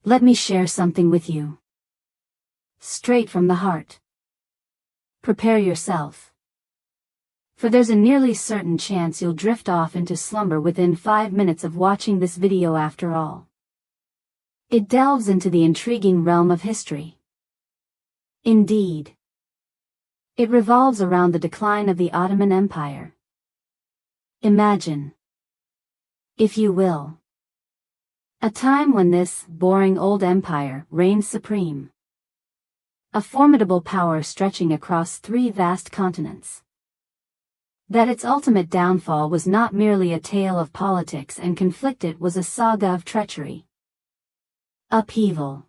Let me share something with you. Straight from the heart. Prepare yourself. For there's a nearly certain chance you'll drift off into slumber within 5 minutes of watching this video after all. It delves into the intriguing realm of history. Indeed. It revolves around the decline of the Ottoman Empire. Imagine, if you will, a time when this boring old empire reigned supreme. A formidable power stretching across 3 vast continents. That its ultimate downfall was not merely a tale of politics and conflict, it was a saga of treachery, upheaval,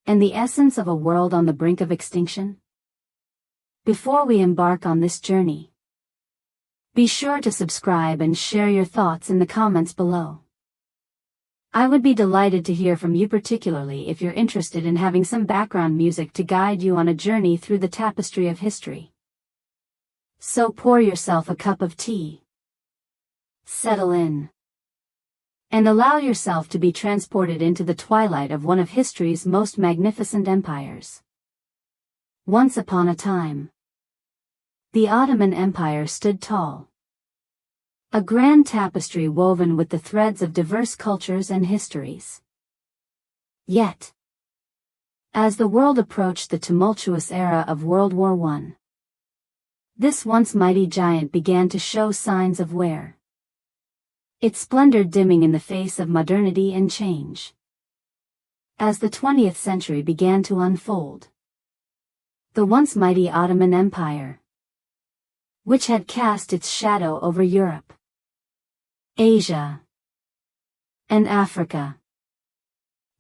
and the essence of a world on the brink of extinction. Before we embark on this journey, be sure to subscribe and share your thoughts in the comments below. I would be delighted to hear from you, particularly if you're interested in having some background music to guide you on a journey through the tapestry of history. So pour yourself a cup of tea, settle in, and allow yourself to be transported into the twilight of one of history's most magnificent empires. Once upon a time, the Ottoman Empire stood tall. A grand tapestry woven with the threads of diverse cultures and histories. Yet, as the world approached the tumultuous era of World War I, this once mighty giant began to show signs of wear. Its splendor dimming in the face of modernity and change. As the 20th century began to unfold, the once mighty Ottoman Empire, which had cast its shadow over Europe, Asia, and Africa,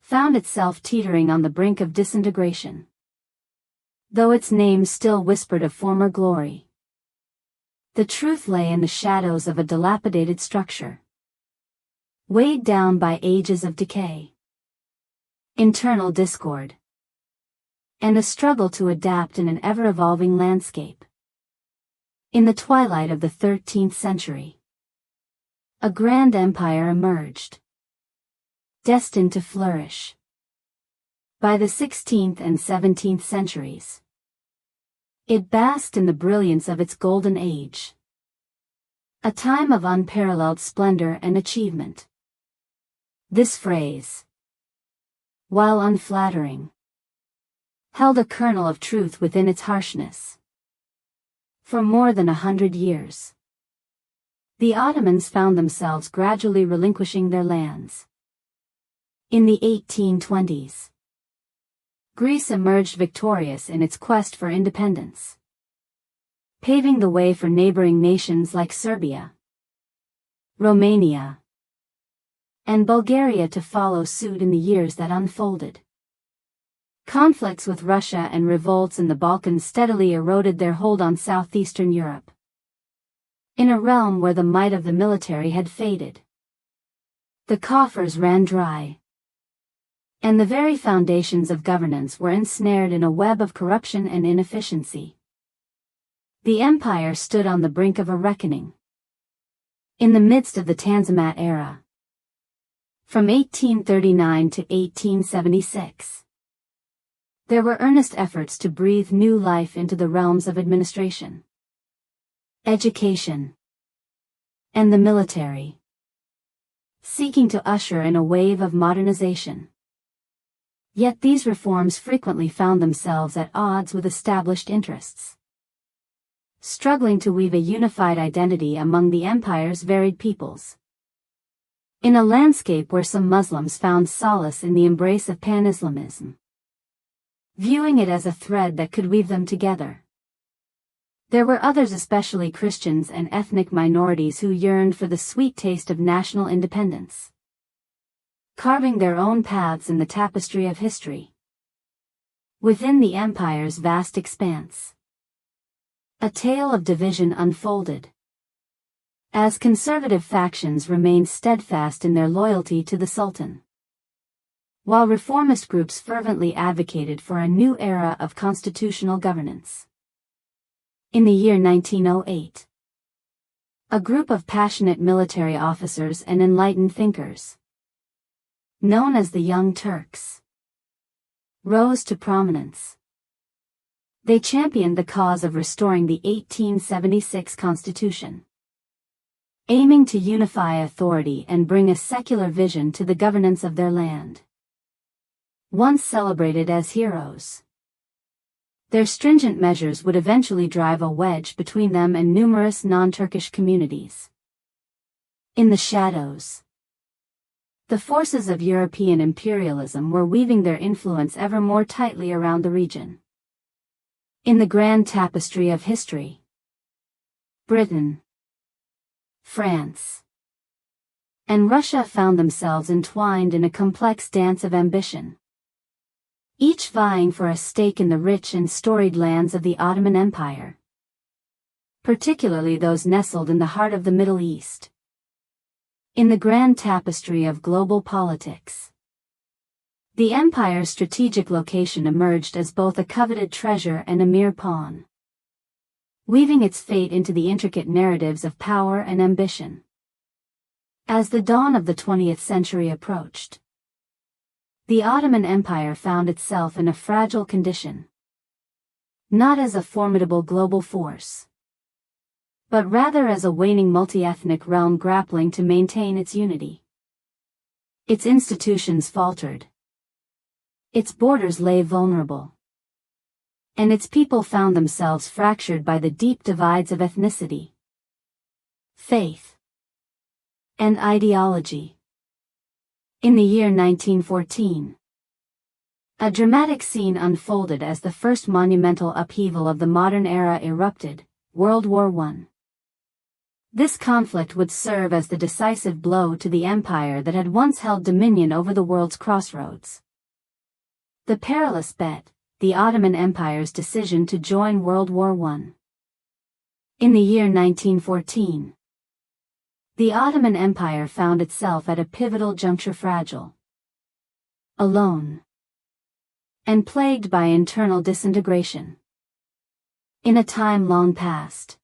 found itself teetering on the brink of disintegration. Though its name still whispered of former glory, the truth lay in the shadows of a dilapidated structure, weighed down by ages of decay, internal discord, and a struggle to adapt in an ever-evolving landscape. In the twilight of the 13th century, a grand empire emerged, destined to flourish. By the 16th and 17th centuries, it basked in the brilliance of its golden age. A time of unparalleled splendor and achievement. This phrase, while unflattering, held a kernel of truth within its harshness. For more than 100 years, the Ottomans found themselves gradually relinquishing their lands. In the 1820s, Greece emerged victorious in its quest for independence, paving the way for neighboring nations like Serbia, Romania, and Bulgaria to follow suit in the years that unfolded. Conflicts with Russia and revolts in the Balkans steadily eroded their hold on southeastern Europe. In a realm where the might of the military had faded, the coffers ran dry, and the very foundations of governance were ensnared in a web of corruption and inefficiency. The empire stood on the brink of a reckoning. In the midst of the Tanzimat era, from 1839 to 1876, there were earnest efforts to breathe new life into the realms of administration, education, and the military, seeking to usher in a wave of modernization. Yet these reforms frequently found themselves at odds with established interests, struggling to weave a unified identity among the empire's varied peoples. In a landscape where some Muslims found solace in the embrace of pan-Islamism, viewing it as a thread that could weave them together, there were others, especially Christians and ethnic minorities, who yearned for the sweet taste of national independence, carving their own paths in the tapestry of history. Within the empire's vast expanse, a tale of division unfolded, as conservative factions remained steadfast in their loyalty to the sultan, while reformist groups fervently advocated for a new era of constitutional governance. In the year 1908, a group of passionate military officers and enlightened thinkers, known as the Young Turks, rose to prominence. They championed the cause of restoring the 1876 Constitution, aiming to unify authority and bring a secular vision to the governance of their land. Once celebrated as heroes, their stringent measures would eventually drive a wedge between them and numerous non-Turkish communities. In the shadows, the forces of European imperialism were weaving their influence ever more tightly around the region. In the grand tapestry of history, Britain, France, and Russia found themselves entwined in a complex dance of ambition, each vying for a stake in the rich and storied lands of the Ottoman Empire, particularly those nestled in the heart of the Middle East. In the grand tapestry of global politics, the empire's strategic location emerged as both a coveted treasure and a mere pawn, weaving its fate into the intricate narratives of power and ambition. As the dawn of the 20th century approached, the Ottoman Empire found itself in a fragile condition, not as a formidable global force, but rather as a waning multi-ethnic realm grappling to maintain its unity. Its institutions faltered, its borders lay vulnerable, and its people found themselves fractured by the deep divides of ethnicity, faith, and ideology. In the year 1914, a dramatic scene unfolded as the first monumental upheaval of the modern era erupted: World War I. This conflict would serve as the decisive blow to the empire that had once held dominion over the world's crossroads. The perilous bet, the Ottoman Empire's decision to join World War I. In the year 1914, the Ottoman Empire found itself at a pivotal juncture, fragile, alone, and plagued by internal disintegration. In a time long past,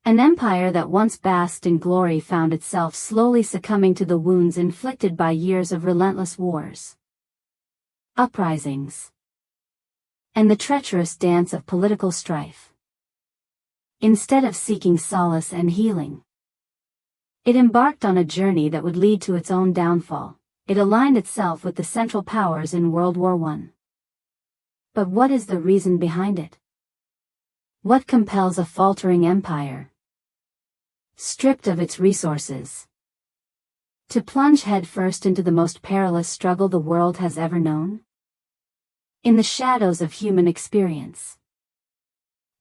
an empire that once basked in glory found itself slowly succumbing to the wounds inflicted by years of relentless wars, uprisings, and the treacherous dance of political strife. Instead of seeking solace and healing, it embarked on a journey that would lead to its own downfall. It aligned itself with the Central Powers in World War I. But what is the reason behind it? What compels a faltering empire, stripped of its resources, to plunge headfirst into the most perilous struggle the world has ever known? In the shadows of human experience,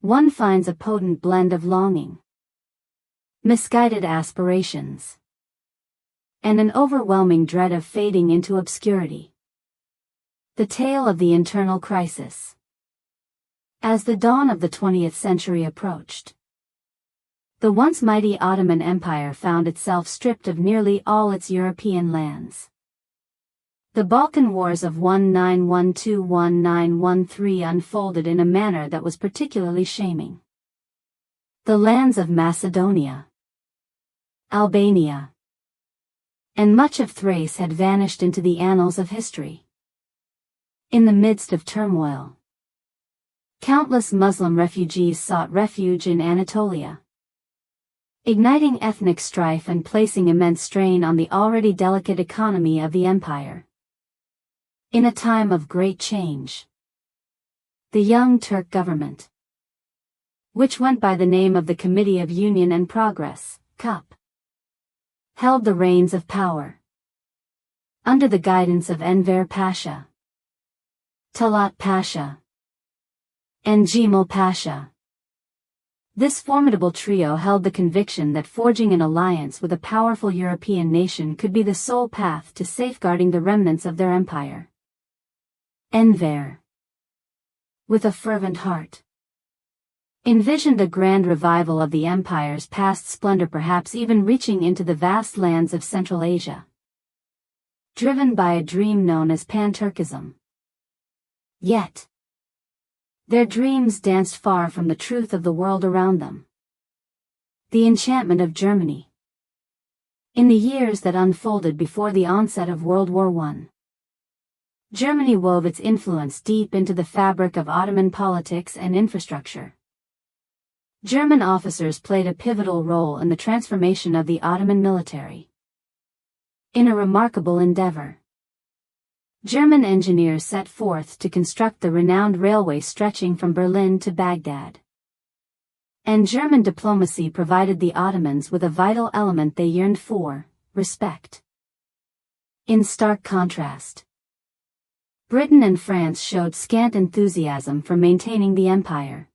one finds a potent blend of longing, misguided aspirations, and an overwhelming dread of fading into obscurity. The tale of the internal crisis. As the dawn of the 20th century approached, the once mighty Ottoman Empire found itself stripped of nearly all its European lands. The Balkan Wars of 1912-1913 unfolded in a manner that was particularly shaming. The lands of Macedonia, Albania, and much of Thrace had vanished into the annals of history. In the midst of turmoil, countless Muslim refugees sought refuge in Anatolia, igniting ethnic strife and placing immense strain on the already delicate economy of the empire. In a time of great change, the Young Turk government, which went by the name of the Committee of Union and Progress, CUP, held the reins of power. Under the guidance of Enver Pasha, Talat Pasha, and Cemal Pasha, this formidable trio held the conviction that forging an alliance with a powerful European nation could be the sole path to safeguarding the remnants of their empire. Enver, with a fervent heart, envisioned a grand revival of the empire's past splendor, perhaps even reaching into the vast lands of Central Asia, driven by a dream known as Pan-Turkism. Yet, their dreams danced far from the truth of the world around them. The enchantment of Germany, In the years that unfolded before the onset of World War I, Germany wove its influence deep into the fabric of Ottoman politics and infrastructure. German officers played a pivotal role in the transformation of the Ottoman military. In a remarkable endeavor, German engineers set forth to construct the renowned railway stretching from Berlin to Baghdad. And German diplomacy provided the Ottomans with a vital element they yearned for: respect. In stark contrast, Britain and France showed scant enthusiasm for maintaining the empire.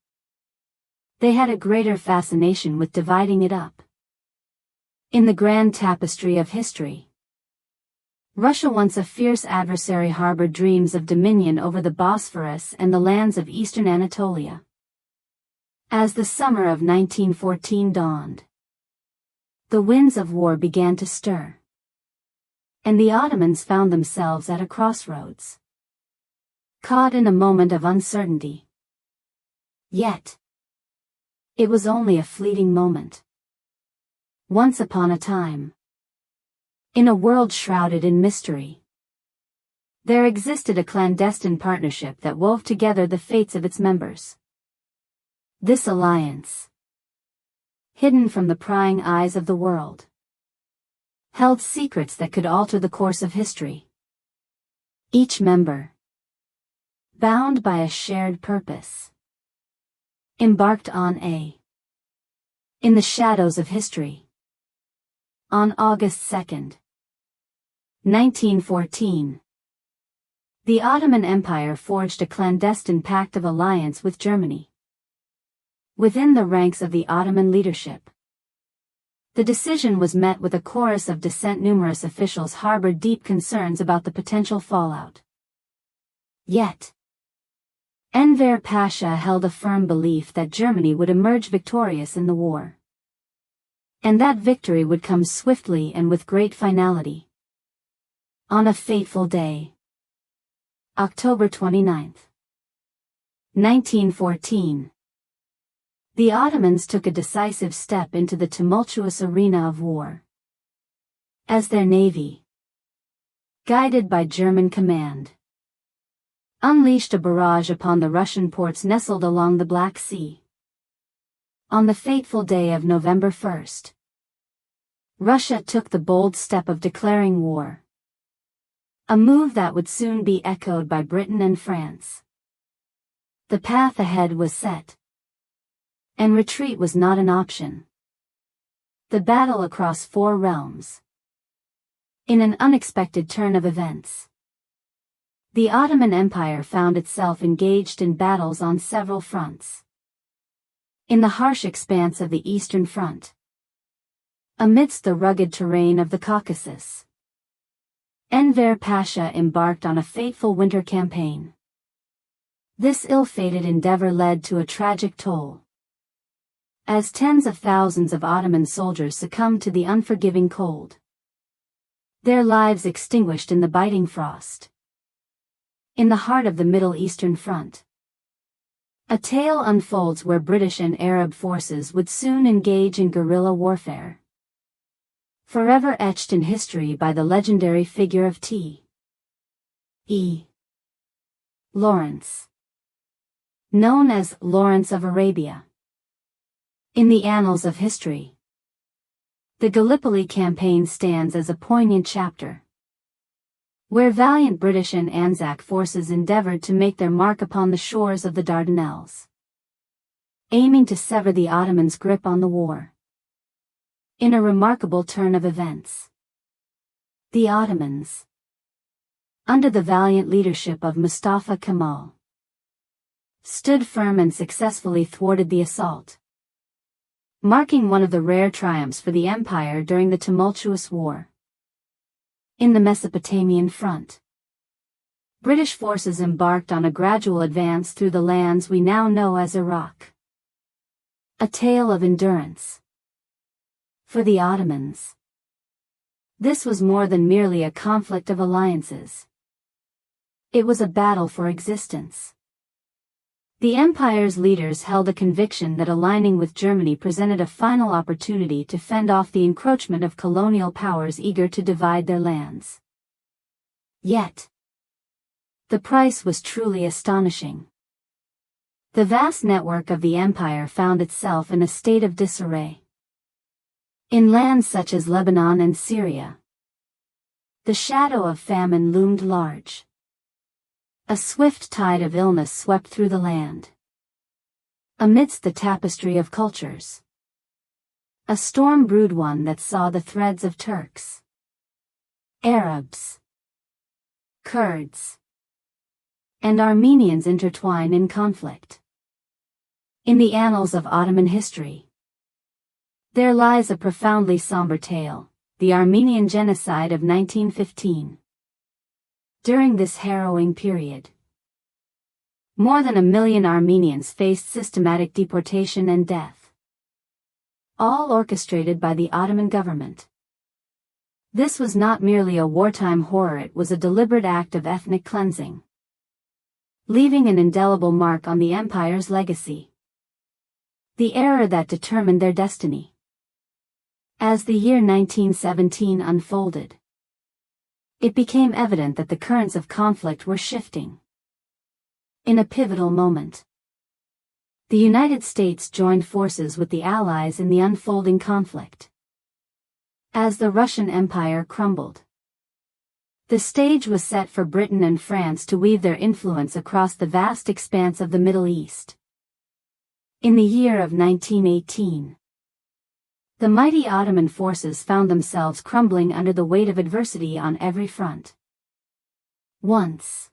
They had a greater fascination with dividing it up. In the grand tapestry of history, Russia, once a fierce adversary, harbored dreams of dominion over the Bosphorus and the lands of eastern Anatolia. As the summer of 1914 dawned, the winds of war began to stir, and the Ottomans found themselves at a crossroads, caught in a moment of uncertainty. Yet, it was only a fleeting moment. Once upon a time, in a world shrouded in mystery, there existed a clandestine partnership that wove together the fates of its members. This alliance, hidden from the prying eyes of the world, held secrets that could alter the course of history. Each member, bound by a shared purpose, embarked on in the shadows of history. On August 2nd, 1914, the Ottoman Empire forged a clandestine pact of alliance with Germany. Within the ranks of the Ottoman leadership, the decision was met with a chorus of dissent. Numerous officials harbored deep concerns about the potential fallout. Yet, Enver Pasha held a firm belief that Germany would emerge victorious in the war, and that victory would come swiftly and with great finality. On a fateful day, October 29, 1914, the Ottomans took a decisive step into the tumultuous arena of war. As their navy, guided by German command, unleashed a barrage upon the Russian ports nestled along the Black Sea. On the fateful day of November 1st, Russia took the bold step of declaring war, a move that would soon be echoed by Britain and France. The path ahead was set, and retreat was not an option. The battle across four realms. In an unexpected turn of events, the Ottoman Empire found itself engaged in battles on several fronts. In the harsh expanse of the Eastern Front, amidst the rugged terrain of the Caucasus, Enver Pasha embarked on a fateful winter campaign. This ill-fated endeavor led to a tragic toll, as tens of thousands of Ottoman soldiers succumbed to the unforgiving cold, their lives extinguished in the biting frost. In the heart of the Middle Eastern Front, a tale unfolds where British and Arab forces would soon engage in guerrilla warfare, forever etched in history by the legendary figure of T.E. Lawrence, known as Lawrence of Arabia. In the annals of history, the Gallipoli campaign stands as a poignant chapter, where valiant British and Anzac forces endeavored to make their mark upon the shores of the Dardanelles, aiming to sever the Ottomans' grip on the war. In a remarkable turn of events, the Ottomans, under the valiant leadership of Mustafa Kemal, stood firm and successfully thwarted the assault, marking one of the rare triumphs for the empire during the tumultuous war. In the Mesopotamian front, British forces embarked on a gradual advance through the lands we now know as Iraq. A tale of endurance. For the Ottomans, this was more than merely a conflict of alliances. It was a battle for existence. The empire's leaders held a conviction that aligning with Germany presented a final opportunity to fend off the encroachment of colonial powers eager to divide their lands. Yet, the price was truly astonishing. The vast network of the empire found itself in a state of disarray. In lands such as Lebanon and Syria, the shadow of famine loomed large. A swift tide of illness swept through the land. Amidst the tapestry of cultures, a storm brewed, one that saw the threads of Turks, Arabs, Kurds, and Armenians intertwine in conflict. In the annals of Ottoman history, there lies a profoundly somber tale, the Armenian genocide of 1915. During this harrowing period, more than 1 million Armenians faced systematic deportation and death, all orchestrated by the Ottoman government. This was not merely a wartime horror, it was a deliberate act of ethnic cleansing, leaving an indelible mark on the empire's legacy. The era that determined their destiny. As the year 1917 unfolded, it became evident that the currents of conflict were shifting. In a pivotal moment, the United States joined forces with the Allies in the unfolding conflict. As the Russian Empire crumbled, the stage was set for Britain and France to weave their influence across the vast expanse of the Middle East. In the year of 1918, the mighty Ottoman forces found themselves crumbling under the weight of adversity on every front. Once,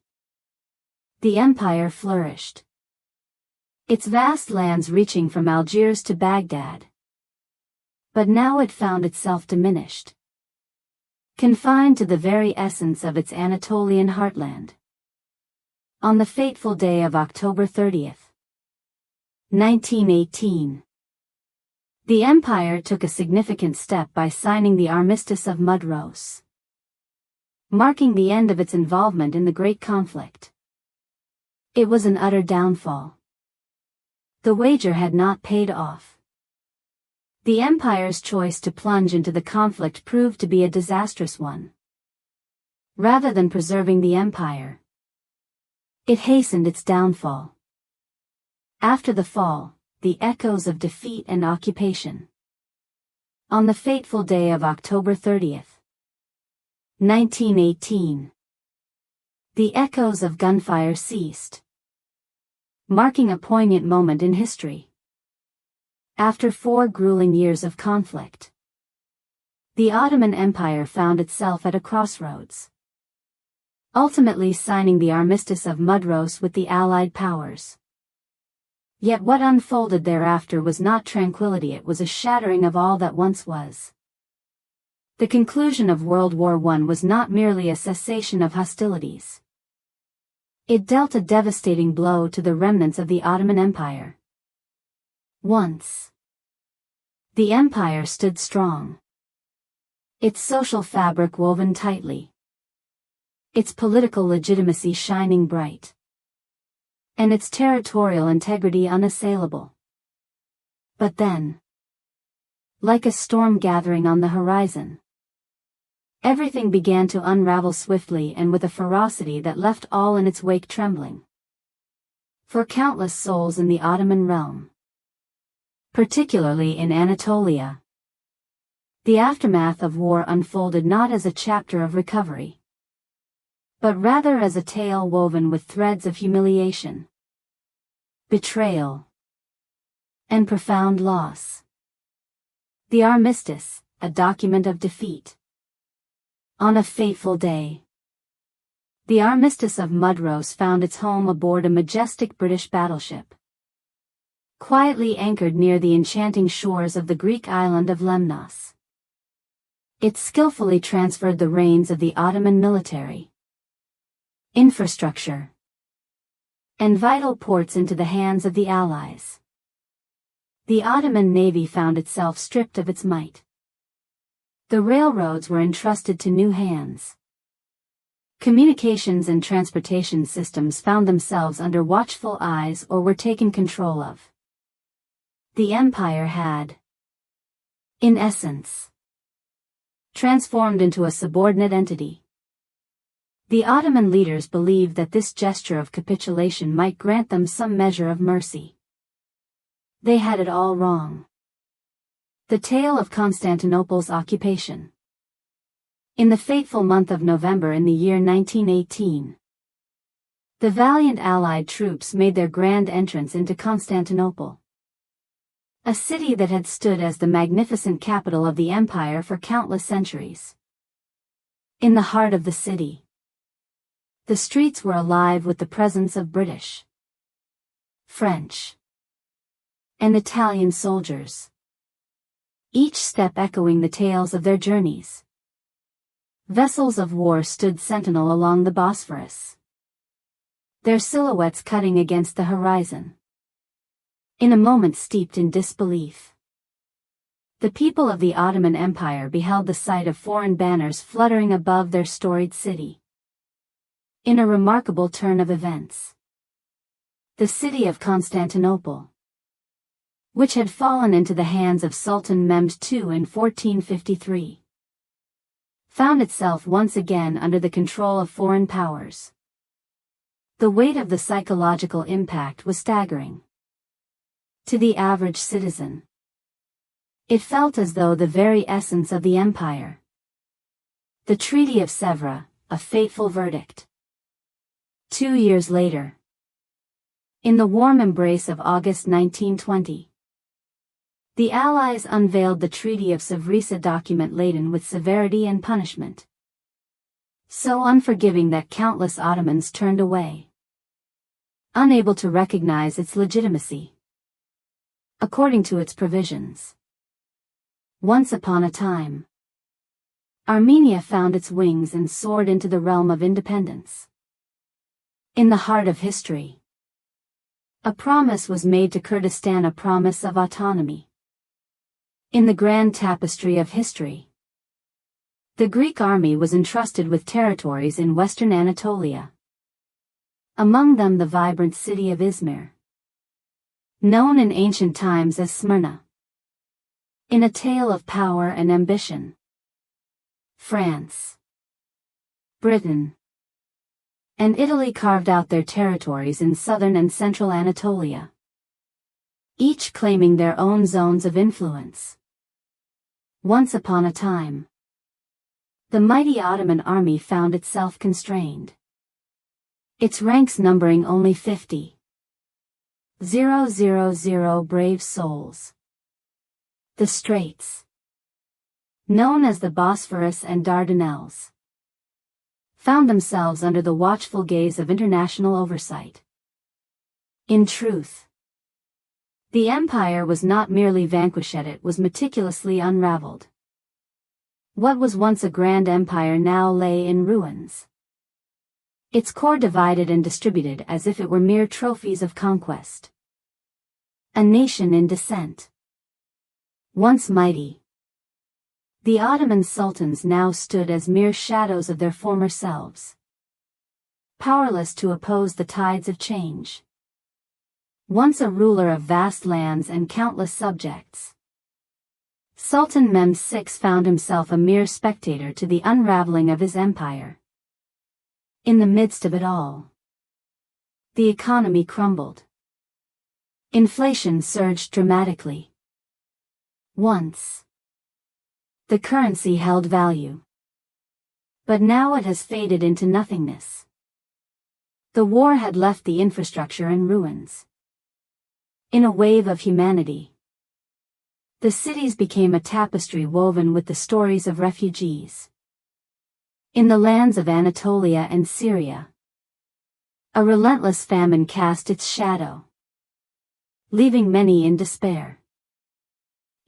the empire flourished, its vast lands reaching from Algiers to Baghdad. But now it found itself diminished, confined to the very essence of its Anatolian heartland. On the fateful day of October 30th, 1918, the empire took a significant step by signing the Armistice of Mudros, marking the end of its involvement in the Great Conflict. It was an utter downfall. The wager had not paid off. The empire's choice to plunge into the conflict proved to be a disastrous one. Rather than preserving the empire, it hastened its downfall. After the fall, the echoes of defeat and occupation. On the fateful day of October 30th, 1918, the echoes of gunfire ceased, marking a poignant moment in history. After 4 grueling years of conflict, the Ottoman Empire found itself at a crossroads, ultimately signing the Armistice of Mudros with the Allied powers. Yet what unfolded thereafter was not tranquility, it was a shattering of all that once was. The conclusion of World War I was not merely a cessation of hostilities. It dealt a devastating blow to the remnants of the Ottoman Empire. Once, the empire stood strong, its social fabric woven tightly, its political legitimacy shining bright, and its territorial integrity unassailable. But then, like a storm gathering on the horizon, everything began to unravel swiftly and with a ferocity that left all in its wake trembling. For countless souls in the Ottoman realm, particularly in Anatolia, the aftermath of war unfolded not as a chapter of recovery, but rather as a tale woven with threads of humiliation, betrayal, and profound loss. The Armistice, a document of defeat. On a fateful day, the Armistice of Mudros found its home aboard a majestic British battleship, quietly anchored near the enchanting shores of the Greek island of Lemnos. It skillfully transferred the reins of the Ottoman military, infrastructure, and vital ports into the hands of the Allies. The Ottoman navy found itself stripped of its might. The railroads were entrusted to new hands, Communications and transportation systems found themselves under watchful eyes or were taken control of. The empire had, in essence, transformed into a subordinate entity. The Ottoman leaders believed that this gesture of capitulation might grant them some measure of mercy. They had it all wrong. The tale of Constantinople's occupation. In the fateful month of November in the year 1918, the valiant Allied troops made their grand entrance into Constantinople, a city that had stood as the magnificent capital of the empire for countless centuries. In the heart of the city, the streets were alive with the presence of British, French, and Italian soldiers, each step echoing the tales of their journeys. Vessels of war stood sentinel along the Bosphorus, their silhouettes cutting against the horizon. In a moment steeped in disbelief, the people of the Ottoman Empire beheld the sight of foreign banners fluttering above their storied city. In a remarkable turn of events, the city of Constantinople, which had fallen into the hands of Sultan Mehmed II in 1453, found itself once again under the control of foreign powers. The weight of the psychological impact was staggering. To the average citizen, it felt as though the very essence of the empire, the Treaty of Sèvres, a fateful verdict. 2 years later, in the warm embrace of August 1920, the Allies unveiled the Treaty of Sèvres, a document laden with severity and punishment, so unforgiving that countless Ottomans turned away, unable to recognize its legitimacy. According to its provisions, once upon a time, Armenia found its wings and soared into the realm of independence. In the heart of history, a promise was made to Kurdistan, a promise of autonomy. In the grand tapestry of history, the Greek army was entrusted with territories in western Anatolia, among them the vibrant city of Izmir, known in ancient times as Smyrna. In a tale of power and ambition, France, Britain, and Italy carved out their territories in southern and central Anatolia, each claiming their own zones of influence. Once upon a time, the mighty Ottoman army found itself constrained, its ranks numbering only 50,000 brave souls. The straits, known as the Bosphorus and Dardanelles, found themselves under the watchful gaze of international oversight. In truth, the empire was not merely vanquished, it was meticulously unraveled. What was once a grand empire now lay in ruins, its core divided and distributed as if it were mere trophies of conquest. A nation in descent. Once mighty, the Ottoman sultans now stood as mere shadows of their former selves, powerless to oppose the tides of change. Once a ruler of vast lands and countless subjects, Sultan Mehmed VI found himself a mere spectator to the unraveling of his empire. In the midst of it all, the economy crumbled. Inflation surged dramatically. Once, the currency held value, but now it has faded into nothingness. The war had left the infrastructure in ruins. In a wave of humanity, the cities became a tapestry woven with the stories of refugees. In the lands of Anatolia and Syria, a relentless famine cast its shadow, leaving many in despair.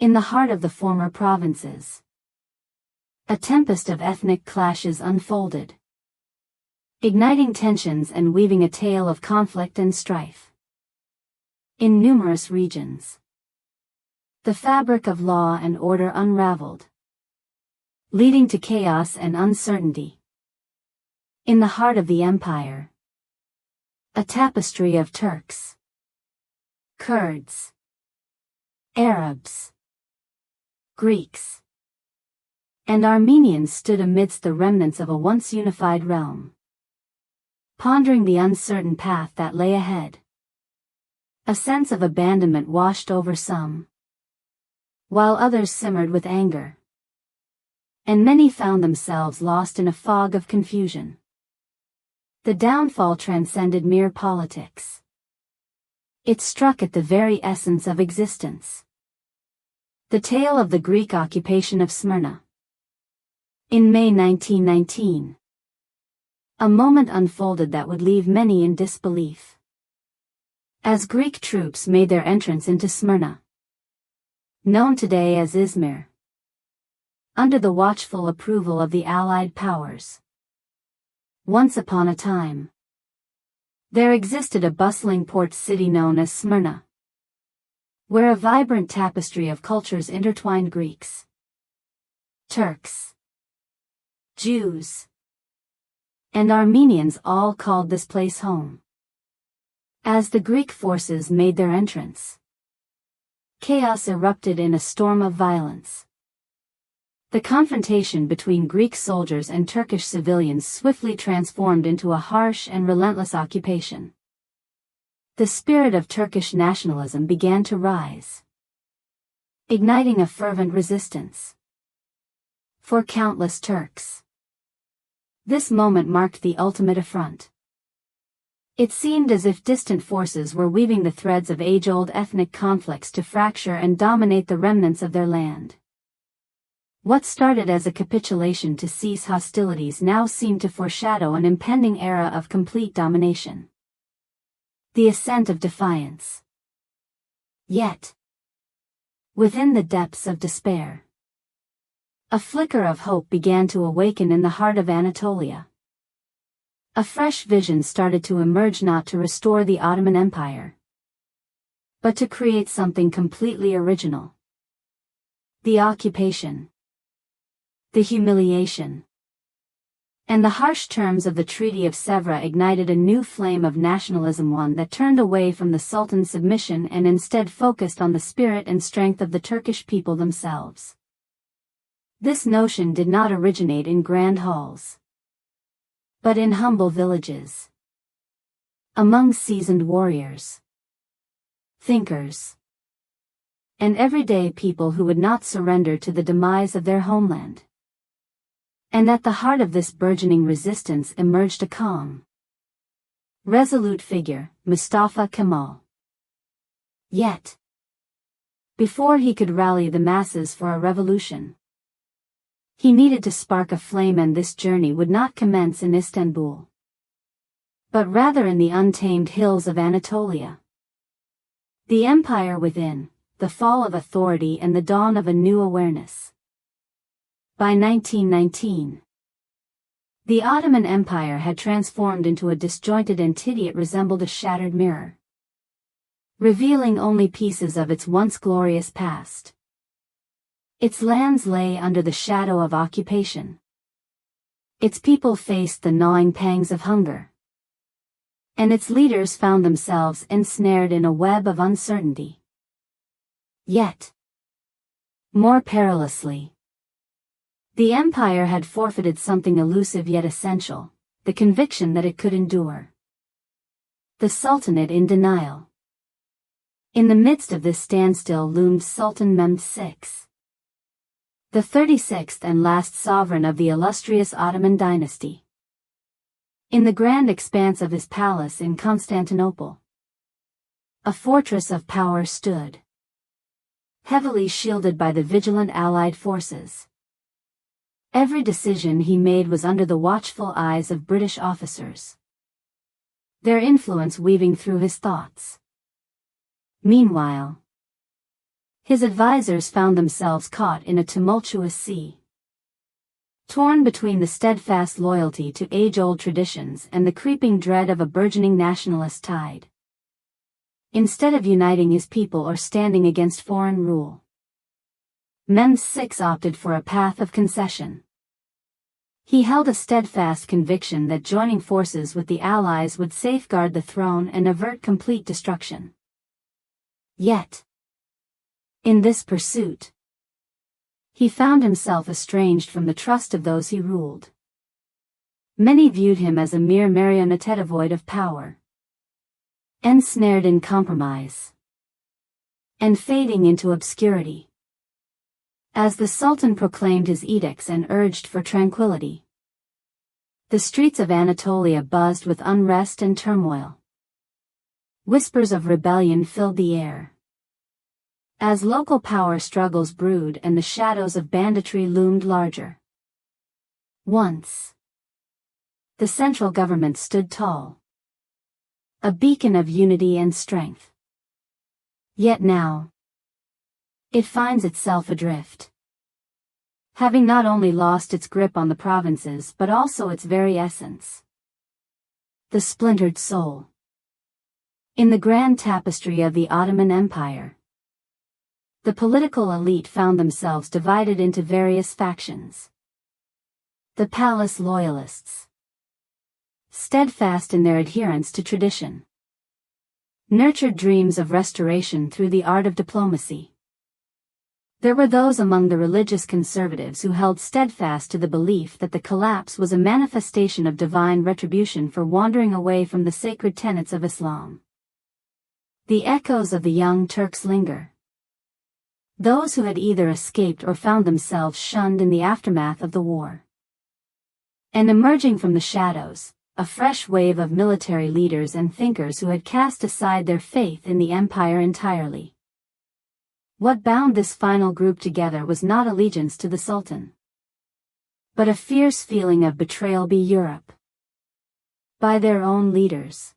In the heart of the former provinces, a tempest of ethnic clashes unfolded, igniting tensions and weaving a tale of conflict and strife. In numerous regions, the fabric of law and order unraveled, leading to chaos and uncertainty. In the heart of the empire, a tapestry of Turks, Kurds, Arabs, Greeks, and Armenians stood amidst the remnants of a once unified realm, pondering the uncertain path that lay ahead. A sense of abandonment washed over some, while others simmered with anger, and many found themselves lost in a fog of confusion. The downfall transcended mere politics. It struck at the very essence of existence. The tale of the Greek occupation of Smyrna. In May 1919, a moment unfolded that would leave many in disbelief. As Greek troops made their entrance into Smyrna, known today as Izmir, under the watchful approval of the Allied powers. Once upon a time, there existed a bustling port city known as Smyrna, where a vibrant tapestry of cultures intertwined. Greeks, Turks, Jews, and Armenians all called this place home. As the Greek forces made their entrance, chaos erupted in a storm of violence. The confrontation between Greek soldiers and Turkish civilians swiftly transformed into a harsh and relentless occupation. The spirit of Turkish nationalism began to rise, igniting a fervent resistance. For countless Turks, this moment marked the ultimate affront. It seemed as if distant forces were weaving the threads of age-old ethnic conflicts to fracture and dominate the remnants of their land. What started as a capitulation to cease hostilities now seemed to foreshadow an impending era of complete domination. The ascent of defiance. Yet, within the depths of despair, a flicker of hope began to awaken in the heart of Anatolia. A fresh vision started to emerge, not to restore the Ottoman Empire, but to create something completely original. The occupation, the humiliation, and the harsh terms of the Treaty of Sèvres ignited a new flame of nationalism, one that turned away from the Sultan's submission and instead focused on the spirit and strength of the Turkish people themselves. This notion did not originate in grand halls, but in humble villages, among seasoned warriors, thinkers, and everyday people who would not surrender to the demise of their homeland. And at the heart of this burgeoning resistance emerged a calm, resolute figure, Mustafa Kemal. Yet, before he could rally the masses for a revolution, he needed to spark a flame, and this journey would not commence in Istanbul, but rather in the untamed hills of Anatolia. The empire within, the fall of authority and the dawn of a new awareness. By 1919, the Ottoman Empire had transformed into a disjointed entity. It resembled a shattered mirror, revealing only pieces of its once glorious past. Its lands lay under the shadow of occupation. Its people faced the gnawing pangs of hunger, and its leaders found themselves ensnared in a web of uncertainty. Yet, more perilously, the empire had forfeited something elusive yet essential, the conviction that it could endure. The Sultanate in denial. In the midst of this standstill loomed Sultan Mehmed VI, the 36th and last sovereign of the illustrious Ottoman dynasty. In the grand expanse of his palace in Constantinople, a fortress of power stood, heavily shielded by the vigilant Allied forces. Every decision he made was under the watchful eyes of British officers, their influence weaving through his thoughts. Meanwhile, his advisors found themselves caught in a tumultuous sea, torn between the steadfast loyalty to age-old traditions and the creeping dread of a burgeoning nationalist tide. Instead of uniting his people or standing against foreign rule, Mehmed VI opted for a path of concession. He held a steadfast conviction that joining forces with the Allies would safeguard the throne and avert complete destruction. Yet, in this pursuit, he found himself estranged from the trust of those he ruled. Many viewed him as a mere marionette devoid of power, ensnared in compromise, and fading into obscurity. As the Sultan proclaimed his edicts and urged for tranquility, the streets of Anatolia buzzed with unrest and turmoil. Whispers of rebellion filled the air. As local power struggles brewed and the shadows of banditry loomed larger. Once, the central government stood tall, a beacon of unity and strength. Yet now, it finds itself adrift, having not only lost its grip on the provinces but also its very essence. The splintered soul. In the grand tapestry of the Ottoman Empire, the political elite found themselves divided into various factions. The palace loyalists, steadfast in their adherence to tradition, nurtured dreams of restoration through the art of diplomacy. There were those among the religious conservatives who held steadfast to the belief that the collapse was a manifestation of divine retribution for wandering away from the sacred tenets of Islam. The echoes of the Young Turks linger. Those who had either escaped or found themselves shunned in the aftermath of the war. And emerging from the shadows, a fresh wave of military leaders and thinkers who had cast aside their faith in the empire entirely. What bound this final group together was not allegiance to the Sultan, but a fierce feeling of betrayal by Europe, by their own leaders,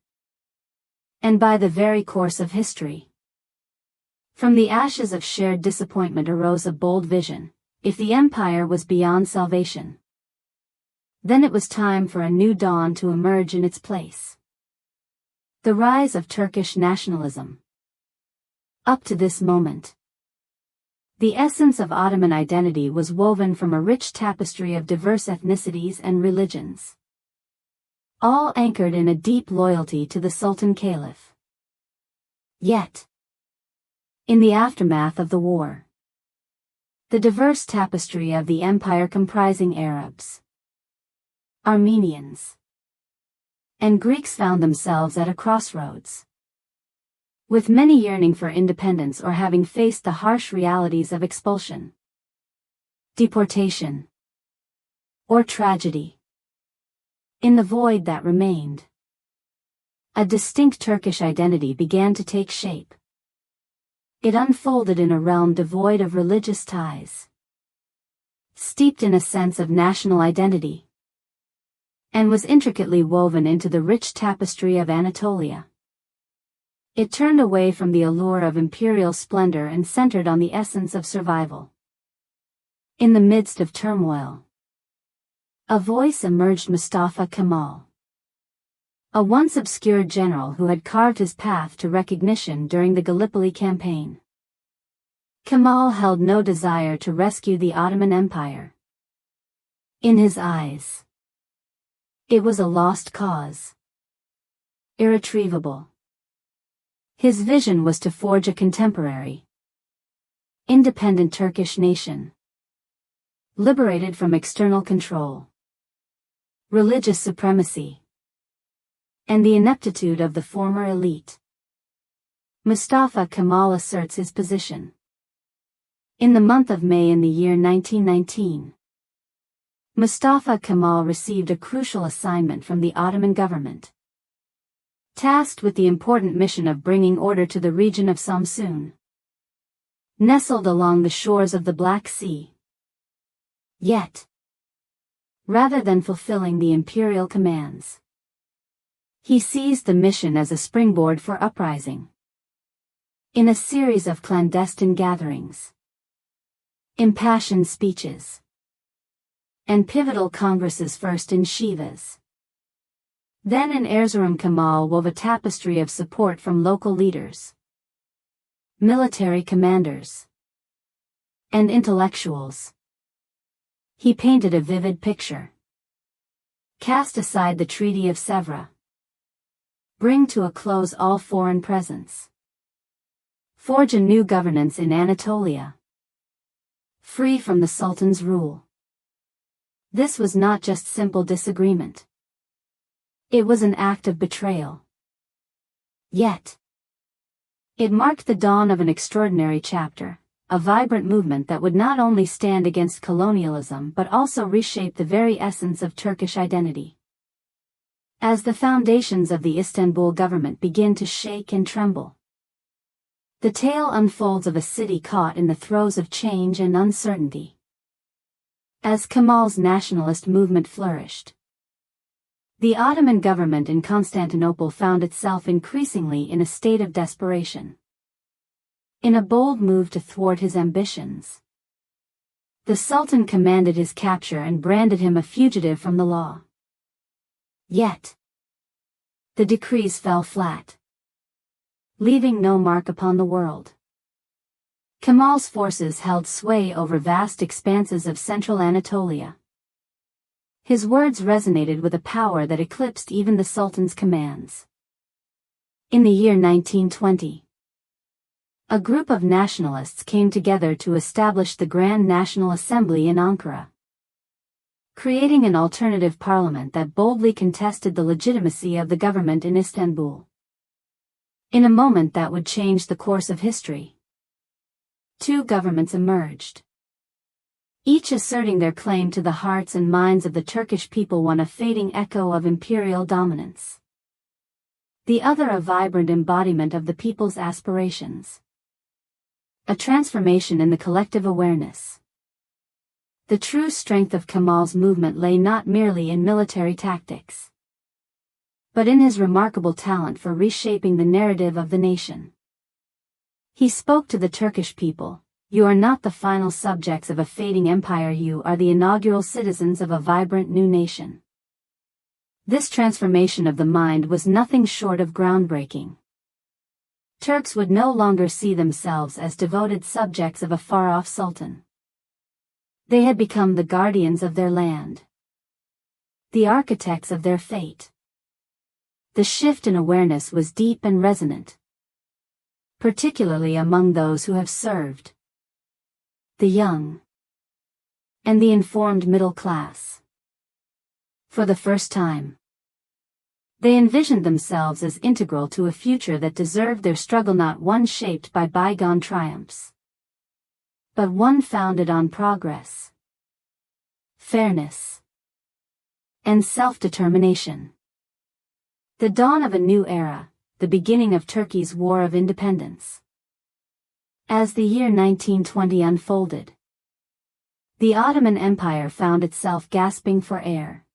and by the very course of history. From the ashes of shared disappointment arose a bold vision. If the empire was beyond salvation, then it was time for a new dawn to emerge in its place. The rise of Turkish nationalism. Up to this moment, the essence of Ottoman identity was woven from a rich tapestry of diverse ethnicities and religions, all anchored in a deep loyalty to the Sultan Caliph. Yet, in the aftermath of the war, the diverse tapestry of the empire comprising Arabs, Armenians, and Greeks found themselves at a crossroads, with many yearning for independence or having faced the harsh realities of expulsion, deportation, or tragedy. In the void that remained, a distinct Turkish identity began to take shape. It unfolded in a realm devoid of religious ties, steeped in a sense of national identity, and was intricately woven into the rich tapestry of Anatolia. It turned away from the allure of imperial splendor and centered on the essence of survival. In the midst of turmoil, a voice emerged: Mustafa Kemal, a once obscure general who had carved his path to recognition during the Gallipoli campaign. Kemal held no desire to rescue the Ottoman Empire. In his eyes, it was a lost cause, irretrievable. His vision was to forge a contemporary, independent Turkish nation, liberated from external control, religious supremacy, and the ineptitude of the former elite. Mustafa Kemal asserts his position. In the month of May in the year 1919, Mustafa Kemal received a crucial assignment from the Ottoman government, tasked with the important mission of bringing order to the region of Samsun, nestled along the shores of the Black Sea. Yet, rather than fulfilling the imperial commands, he seized the mission as a springboard for uprising. In a series of clandestine gatherings, impassioned speeches, and pivotal congresses, first in Shivas, then in Erzurum, Kemal wove a tapestry of support from local leaders, military commanders, and intellectuals. He painted a vivid picture. Cast aside the Treaty of Sèvres. Bring to a close all foreign presence. Forge a new governance in Anatolia, free from the Sultan's rule. This was not just simple disagreement. It was an act of betrayal. Yet, it marked the dawn of an extraordinary chapter, a vibrant movement that would not only stand against colonialism but also reshape the very essence of Turkish identity. As the foundations of the Istanbul government begin to shake and tremble, the tale unfolds of a city caught in the throes of change and uncertainty. As Kemal's nationalist movement flourished, the Ottoman government in Constantinople found itself increasingly in a state of desperation. In a bold move to thwart his ambitions, the Sultan commanded his capture and branded him a fugitive from the law. Yet, the decrees fell flat, leaving no mark upon the world. Kemal's forces held sway over vast expanses of central Anatolia. His words resonated with a power that eclipsed even the Sultan's commands. In the year 1920, a group of nationalists came together to establish the Grand National Assembly in Ankara, creating an alternative parliament that boldly contested the legitimacy of the government in Istanbul. In a moment that would change the course of history, two governments emerged, each asserting their claim to the hearts and minds of the Turkish people, one a fading echo of imperial dominance, the other a vibrant embodiment of the people's aspirations. A transformation in the collective awareness. The true strength of Kemal's movement lay not merely in military tactics, but in his remarkable talent for reshaping the narrative of the nation. He spoke to the Turkish people, "You are not the final subjects of a fading empire, you are the inaugural citizens of a vibrant new nation." This transformation of the mind was nothing short of groundbreaking. Turks would no longer see themselves as devoted subjects of a far-off sultan. They had become the guardians of their land, the architects of their fate. The shift in awareness was deep and resonant, particularly among those who have served, the young, and the informed middle class. For the first time, they envisioned themselves as integral to a future that deserved their struggle, not one shaped by bygone triumphs, but one founded on progress, fairness, and self-determination. The dawn of a new era, the beginning of Turkey's War of Independence. As the year 1920 unfolded, the Ottoman Empire found itself gasping for air,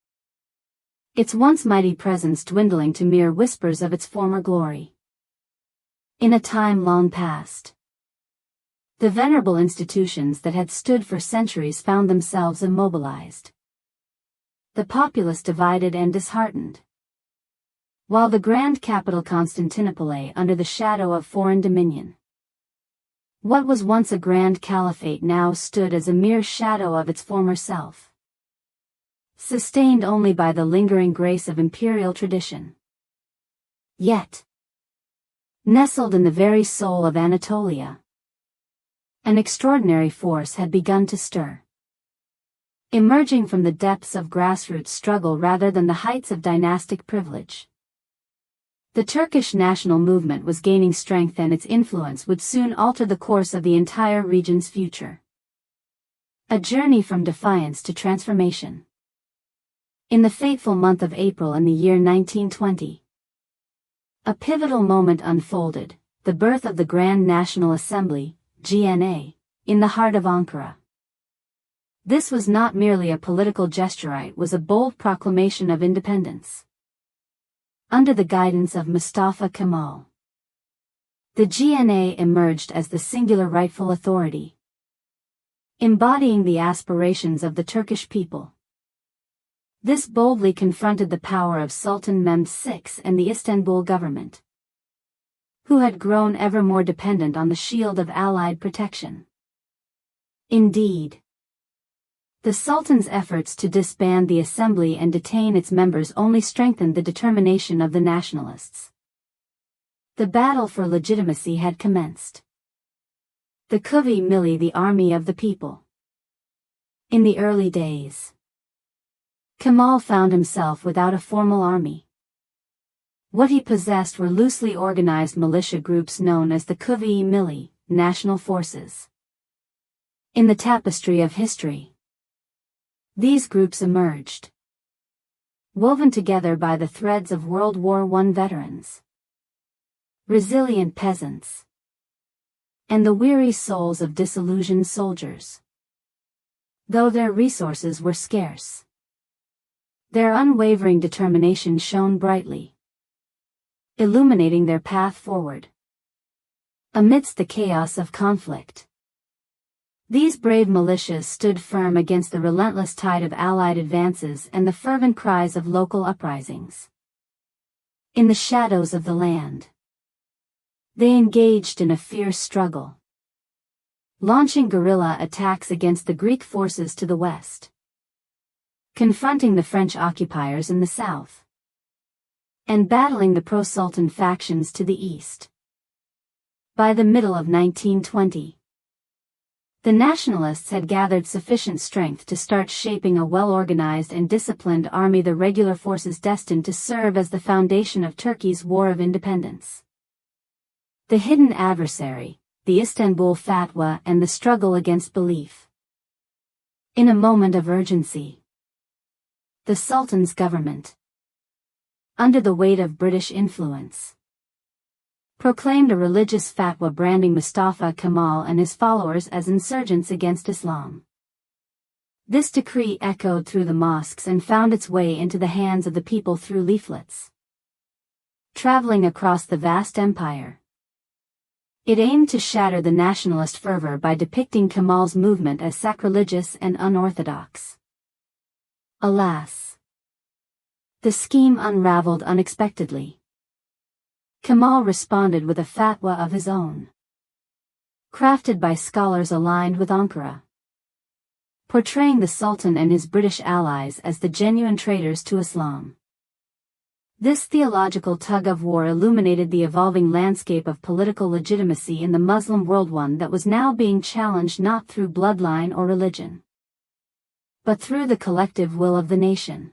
its once mighty presence dwindling to mere whispers of its former glory. In a time long past, the venerable institutions that had stood for centuries found themselves immobilized, the populace divided and disheartened, while the grand capital Constantinople lay under the shadow of foreign dominion. What was once a grand caliphate now stood as a mere shadow of its former self, sustained only by the lingering grace of imperial tradition. Yet, nestled in the very soul of Anatolia, an extraordinary force had begun to stir. Emerging from the depths of grassroots struggle rather than the heights of dynastic privilege, the Turkish national movement was gaining strength, and its influence would soon alter the course of the entire region's future. A journey from defiance to transformation. In the fateful month of April in the year 1920, a pivotal moment unfolded, the birth of the Grand National Assembly, GNA, in the heart of Ankara. This was not merely a political gesture, it was a bold proclamation of independence. Under the guidance of Mustafa Kemal, the GNA emerged as the singular rightful authority, embodying the aspirations of the Turkish people. This boldly confronted the power of Sultan Mehmed VI and the Istanbul government, who had grown ever more dependent on the shield of Allied protection. Indeed, The Sultan's efforts to disband the assembly and detain its members only strengthened the determination of the nationalists. The battle for legitimacy had commenced. The Kuvayi Milli, the army of the people. In the early days, Kemal found himself without a formal army. What he possessed were loosely organized militia groups known as the Kuvayi Milli, national forces. In the tapestry of history, these groups emerged, woven together by the threads of World War I veterans, resilient peasants, and the weary souls of disillusioned soldiers. Though their resources were scarce, their unwavering determination shone brightly, illuminating their path forward. Amidst the chaos of conflict, these brave militias stood firm against the relentless tide of Allied advances and the fervent cries of local uprisings. In the shadows of the land, they engaged in a fierce struggle, launching guerrilla attacks against the Greek forces to the west, confronting the French occupiers in the south, and battling the pro-Sultan factions to the east. By the middle of 1920, the nationalists had gathered sufficient strength to start shaping a well-organized and disciplined army, the regular forces destined to serve as the foundation of Turkey's War of Independence. The hidden adversary, the Istanbul Fatwa, and the struggle against belief. In a moment of urgency, the Sultan's government, under the weight of British influence, proclaimed a religious fatwa branding Mustafa Kemal and his followers as insurgents against Islam. This decree echoed through the mosques and found its way into the hands of the people through leaflets, traveling across the vast empire. It aimed to shatter the nationalist fervor by depicting Kemal's movement as sacrilegious and unorthodox. Alas, the scheme unraveled unexpectedly. Kemal responded with a fatwa of his own, crafted by scholars aligned with Ankara, portraying the Sultan and his British allies as the genuine traitors to Islam. This theological tug-of-war illuminated the evolving landscape of political legitimacy in the Muslim world, one that was now being challenged not through bloodline or religion, but through the collective will of the nation.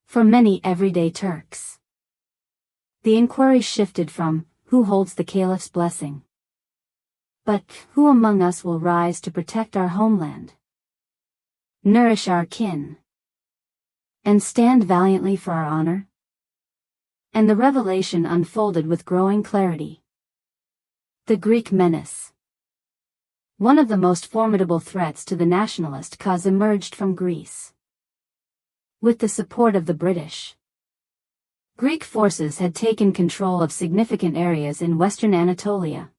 For many everyday Turks, the inquiry shifted from, who holds the caliph's blessing, but, who among us will rise to protect our homeland, nourish our kin, and stand valiantly for our honor? And the revelation unfolded with growing clarity. The Greek menace. One of the most formidable threats to the nationalist cause emerged from Greece. With the support of the British, Greek forces had taken control of significant areas in western Anatolia,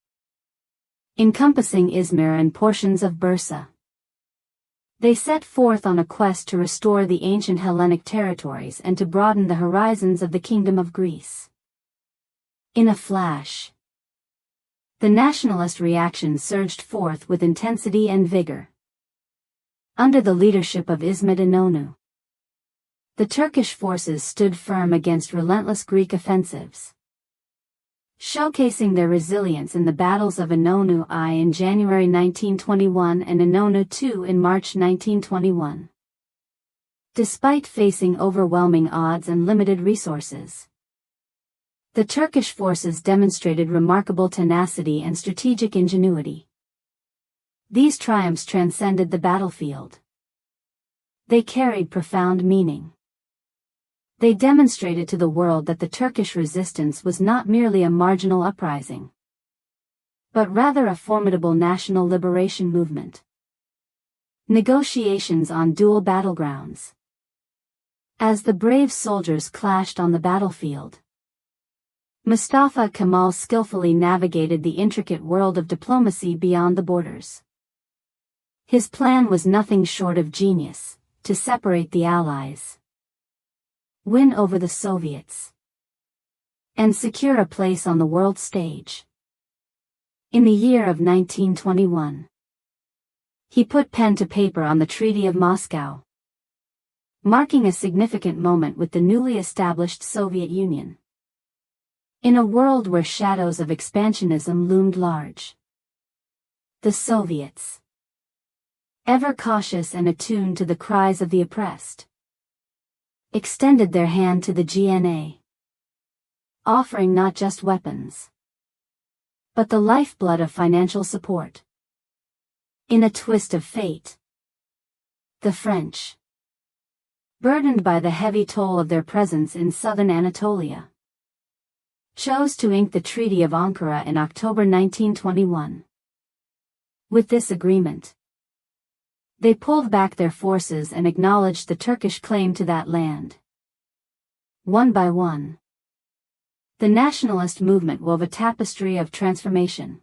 encompassing Izmir and portions of Bursa. They set forth on a quest to restore the ancient Hellenic territories and to broaden the horizons of the Kingdom of Greece. In a flash, the nationalist reaction surged forth with intensity and vigor. Under the leadership of İsmet İnönü, the Turkish forces stood firm against relentless Greek offensives, showcasing their resilience in the battles of İnönü I in January 1921 and İnönü II in March 1921. Despite facing overwhelming odds and limited resources, the Turkish forces demonstrated remarkable tenacity and strategic ingenuity. These triumphs transcended the battlefield. They carried profound meaning. They demonstrated to the world that the Turkish resistance was not merely a marginal uprising, but rather a formidable national liberation movement. Negotiations on dual battlegrounds. As the brave soldiers clashed on the battlefield, Mustafa Kemal skillfully navigated the intricate world of diplomacy beyond the borders. His plan was nothing short of genius: to separate the Allies, win over the Soviets, and secure a place on the world stage. In the year of 1921, He put pen to paper on the Treaty of Moscow, marking a significant moment with the newly established Soviet Union. In a world where shadows of expansionism loomed large, the Soviets, ever cautious and attuned to the cries of the oppressed, extended their hand to the GNA, offering not just weapons, but the lifeblood of financial support. In a twist of fate, the French, burdened by the heavy toll of their presence in southern Anatolia, chose to ink the Treaty of Ankara in October 1921. With this agreement, they pulled back their forces and acknowledged the Turkish claim to that land. One by one, the nationalist movement wove a tapestry of transformation,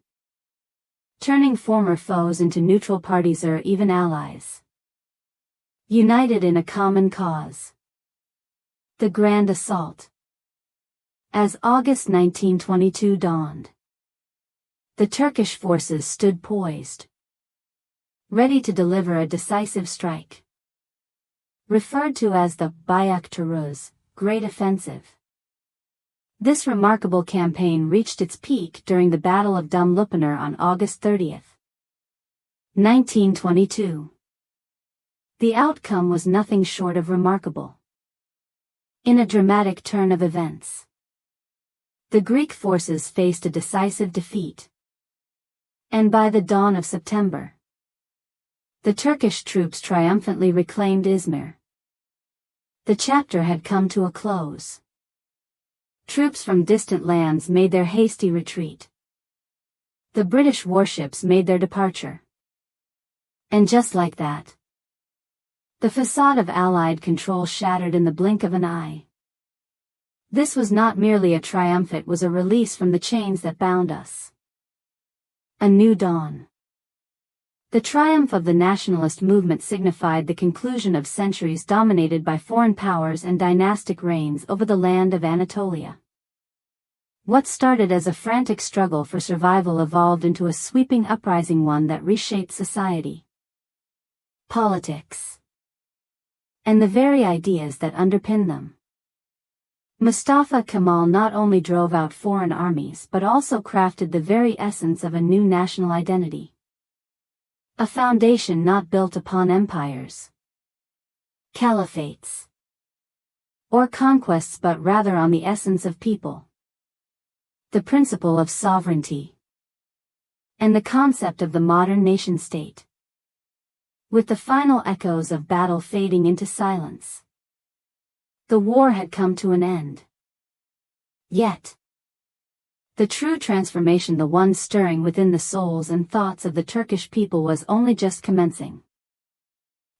turning former foes into neutral parties or even allies, united in a common cause: the Grand Assault. As August 1922 dawned, the Turkish forces stood poised, ready to deliver a decisive strike. Referred to as the Bayrak Taarruz, Great Offensive, this remarkable campaign reached its peak during the Battle of Dumlupinar on August 30, 1922. The outcome was nothing short of remarkable. In a dramatic turn of events, the Greek forces faced a decisive defeat, and by the dawn of September, the Turkish troops triumphantly reclaimed Izmir. The chapter had come to a close. Troops from distant lands made their hasty retreat. The British warships made their departure. And just like that, the facade of Allied control shattered in the blink of an eye. This was not merely a triumph, it was a release from the chains that bound us. A new dawn. The triumph of the nationalist movement signified the conclusion of centuries dominated by foreign powers and dynastic reigns over the land of Anatolia. What started as a frantic struggle for survival evolved into a sweeping uprising, one that reshaped society, politics, and the very ideas that underpin them. Mustafa Kemal not only drove out foreign armies but also crafted the very essence of a new national identity. A foundation not built upon empires, caliphates, or conquests, but rather on the essence of people, the principle of sovereignty, and the concept of the modern nation-state. With the final echoes of battle fading into silence, the war had come to an end. Yet, the true transformation, the one stirring within the souls and thoughts of the Turkish people, was only just commencing.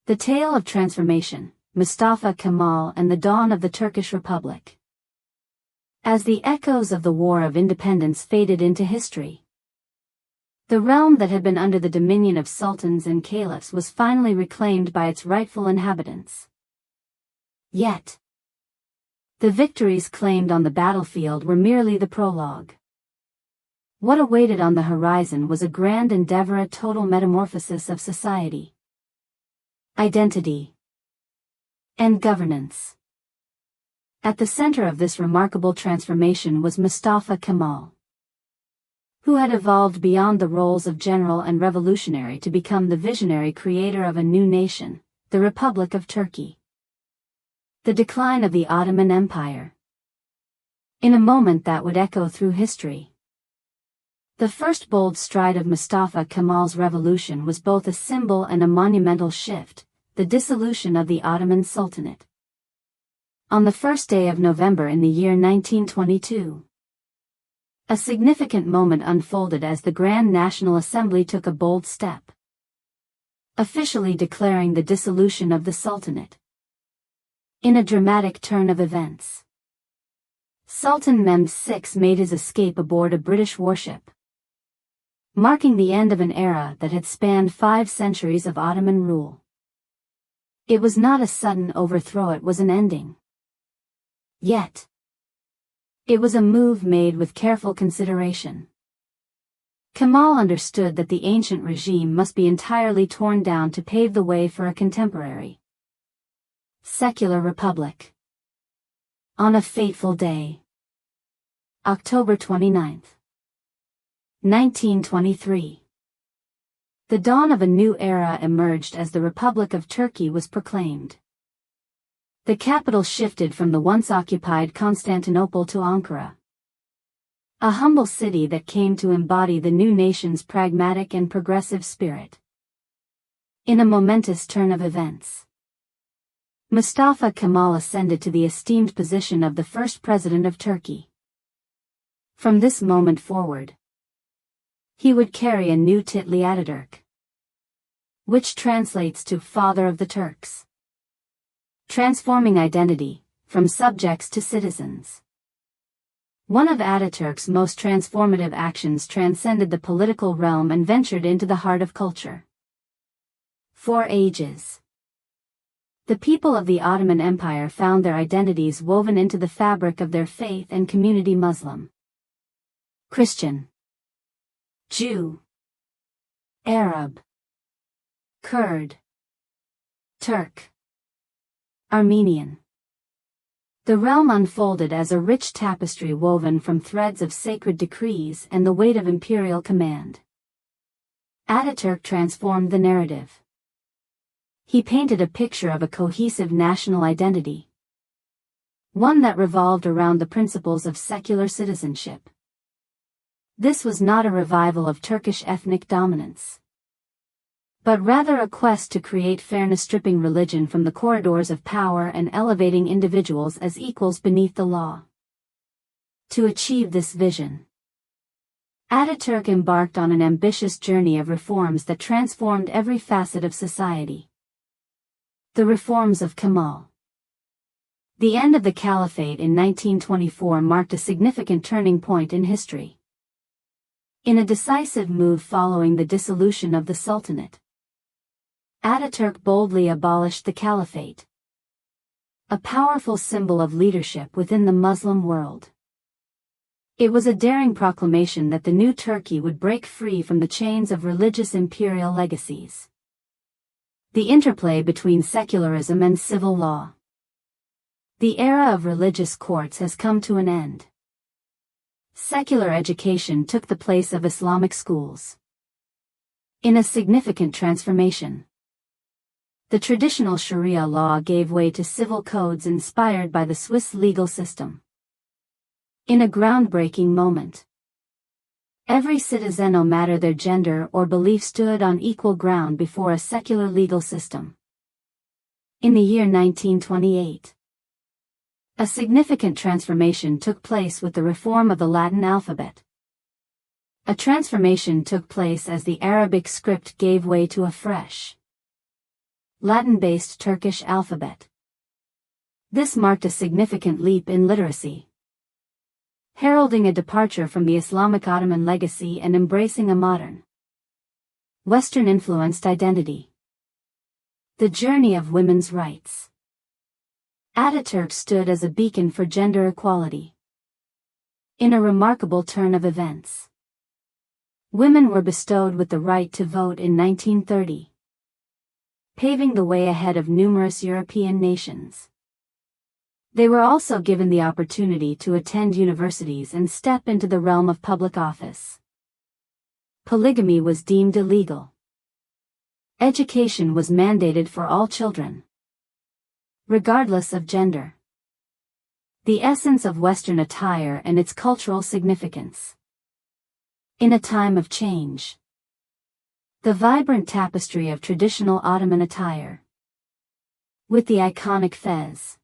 The tale of transformation, Mustafa Kemal and the dawn of the Turkish Republic. As the echoes of the War of Independence faded into history, the realm that had been under the dominion of sultans and caliphs was finally reclaimed by its rightful inhabitants. Yet, the victories claimed on the battlefield were merely the prologue. What awaited on the horizon was a grand endeavor, a total metamorphosis of society, identity, and governance. At the center of this remarkable transformation was Mustafa Kemal, who had evolved beyond the roles of general and revolutionary to become the visionary creator of a new nation, the Republic of Turkey. The decline of the Ottoman Empire. In a moment that would echo through history, the first bold stride of Mustafa Kemal's revolution was both a symbol and a monumental shift: the dissolution of the Ottoman Sultanate. On the first day of November in the year 1922, a significant moment unfolded as the Grand National Assembly took a bold step, officially declaring the dissolution of the Sultanate. In a dramatic turn of events, Sultan Mehmed VI made his escape aboard a British warship, marking the end of an era that had spanned 5 centuries of Ottoman rule. It was not a sudden overthrow, it was an ending. Yet, it was a move made with careful consideration. Kemal understood that the ancient regime must be entirely torn down to pave the way for a contemporary secular republic. On a fateful day, October 29, 1923, the dawn of a new era emerged as the Republic of Turkey was proclaimed. The capital shifted from the once occupied Constantinople to Ankara, a humble city that came to embody the new nation's pragmatic and progressive spirit. In a momentous turn of events, Mustafa Kemal ascended to the esteemed position of the first president of Turkey. From this moment forward, he would carry a new title, Ataturk, which translates to Father of the Turks, transforming identity from subjects to citizens. One of Ataturk's most transformative actions transcended the political realm and ventured into the heart of culture. For ages, the people of the Ottoman Empire found their identities woven into the fabric of their faith and community: Muslim, Christian, Jew, Arab, Kurd, Turk, Armenian. The realm unfolded as a rich tapestry woven from threads of sacred decrees and the weight of imperial command. Ataturk transformed the narrative. He painted a picture of a cohesive national identity, one that revolved around the principles of secular citizenship. This was not a revival of Turkish ethnic dominance, but rather a quest to create fairness, stripping religion from the corridors of power and elevating individuals as equals beneath the law. To achieve this vision, Ataturk embarked on an ambitious journey of reforms that transformed every facet of society. The reforms of Kemal. The end of the Caliphate in 1924 marked a significant turning point in history. In a decisive move following the dissolution of the Sultanate, Ataturk boldly abolished the Caliphate, a powerful symbol of leadership within the Muslim world. It was a daring proclamation that the new Turkey would break free from the chains of religious imperial legacies. The interplay between secularism and civil law. The era of religious courts has come to an end. Secular education took the place of Islamic schools. In a significant transformation, the traditional Sharia law gave way to civil codes inspired by the Swiss legal system. In a groundbreaking moment, every citizen, no matter their gender or belief, stood on equal ground before a secular legal system. In the year 1928, a significant transformation took place with the reform of the Latin alphabet. A transformation took place as the Arabic script gave way to a fresh, Latin-based Turkish alphabet. This marked a significant leap in literacy, heralding a departure from the Islamic Ottoman legacy and embracing a modern, Western-influenced identity. The journey of women's rights. Ataturk stood as a beacon for gender equality. In a remarkable turn of events, women were bestowed with the right to vote in 1930, paving the way ahead of numerous European nations. They were also given the opportunity to attend universities and step into the realm of public office. Polygamy was deemed illegal. Education was mandated for all children, regardless of gender. The essence of Western attire and its cultural significance. In a time of change, the vibrant tapestry of traditional Ottoman attire, with the iconic fez,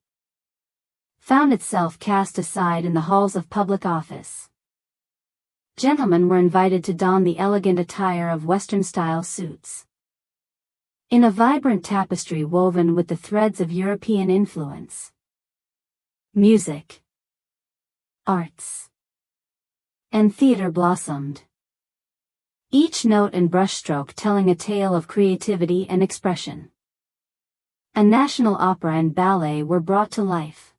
found itself cast aside in the halls of public office. Gentlemen were invited to don the elegant attire of Western-style suits. In a vibrant tapestry woven with the threads of European influence, music, arts, and theater blossomed. Each note and brushstroke telling a tale of creativity and expression. A national opera and ballet were brought to life.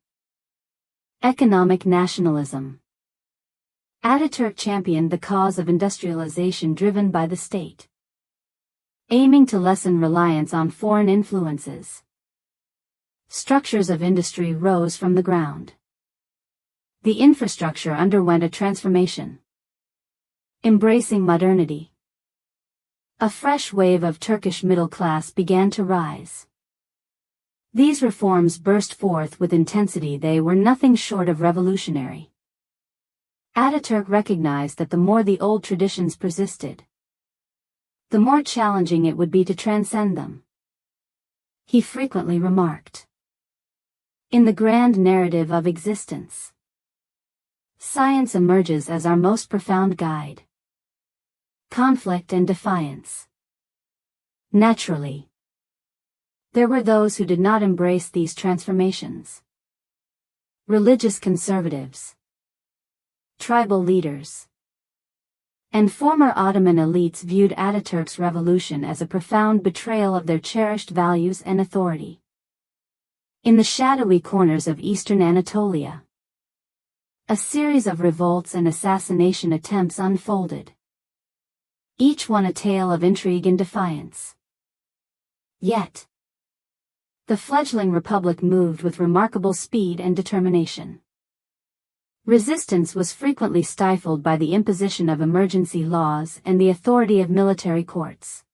Economic nationalism. Ataturk championed the cause of industrialization driven by the state, aiming to lessen reliance on foreign influences. Structures of industry rose from the ground. The infrastructure underwent a transformation, embracing modernity. A fresh wave of Turkish middle class began to rise. These reforms burst forth with intensity. They were nothing short of revolutionary. Ataturk recognized that the more the old traditions persisted, the more challenging it would be to transcend them. He frequently remarked, "In the grand narrative of existence, science emerges as our most profound guide. Conflict and defiance." Naturally, there were those who did not embrace these transformations. Religious conservatives, tribal leaders, and former Ottoman elites viewed Ataturk's revolution as a profound betrayal of their cherished values and authority. In the shadowy corners of eastern Anatolia, a series of revolts and assassination attempts unfolded, each one a tale of intrigue and defiance. Yet, the fledgling republic moved with remarkable speed and determination. Resistance was frequently stifled by the imposition of emergency laws and the authority of military courts.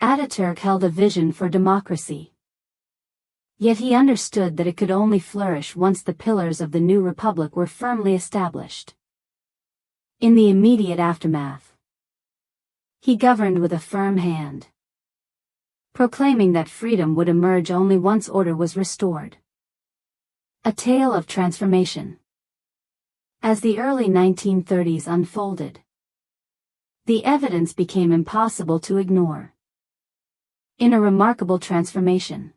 Ataturk held a vision for democracy. Yet he understood that it could only flourish once the pillars of the new republic were firmly established. In the immediate aftermath, he governed with a firm hand, proclaiming that freedom would emerge only once order was restored. A tale of transformation. As the early 1930s unfolded, the evidence became impossible to ignore. In a remarkable transformation,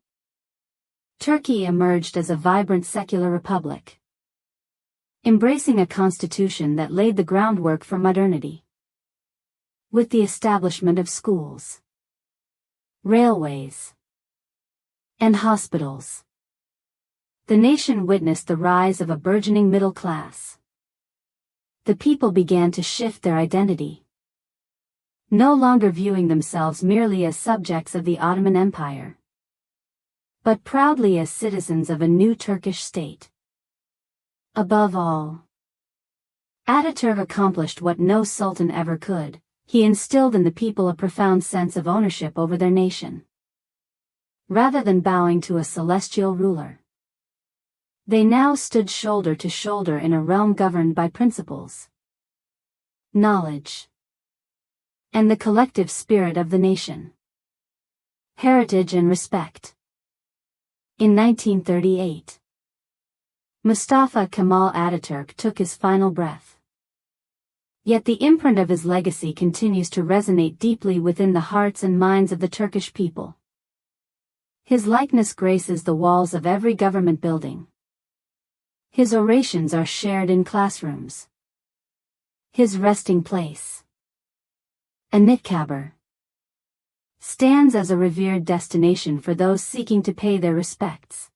Turkey emerged as a vibrant secular republic, embracing a constitution that laid the groundwork for modernity. With the establishment of schools, railways, and hospitals, the nation witnessed the rise of a burgeoning middle class. The people began to shift their identity, no longer viewing themselves merely as subjects of the Ottoman Empire, but proudly as citizens of a new Turkish state. Above all, Ataturk accomplished what no sultan ever could. He instilled in the people a profound sense of ownership over their nation. Rather than bowing to a celestial ruler, they now stood shoulder to shoulder in a realm governed by principles, knowledge, and the collective spirit of the nation. Heritage and respect. In 1938, Mustafa Kemal Ataturk took his final breath. Yet the imprint of his legacy continues to resonate deeply within the hearts and minds of the Turkish people. His likeness graces the walls of every government building. His orations are shared in classrooms. His resting place, Anıtkabir, stands as a revered destination for those seeking to pay their respects.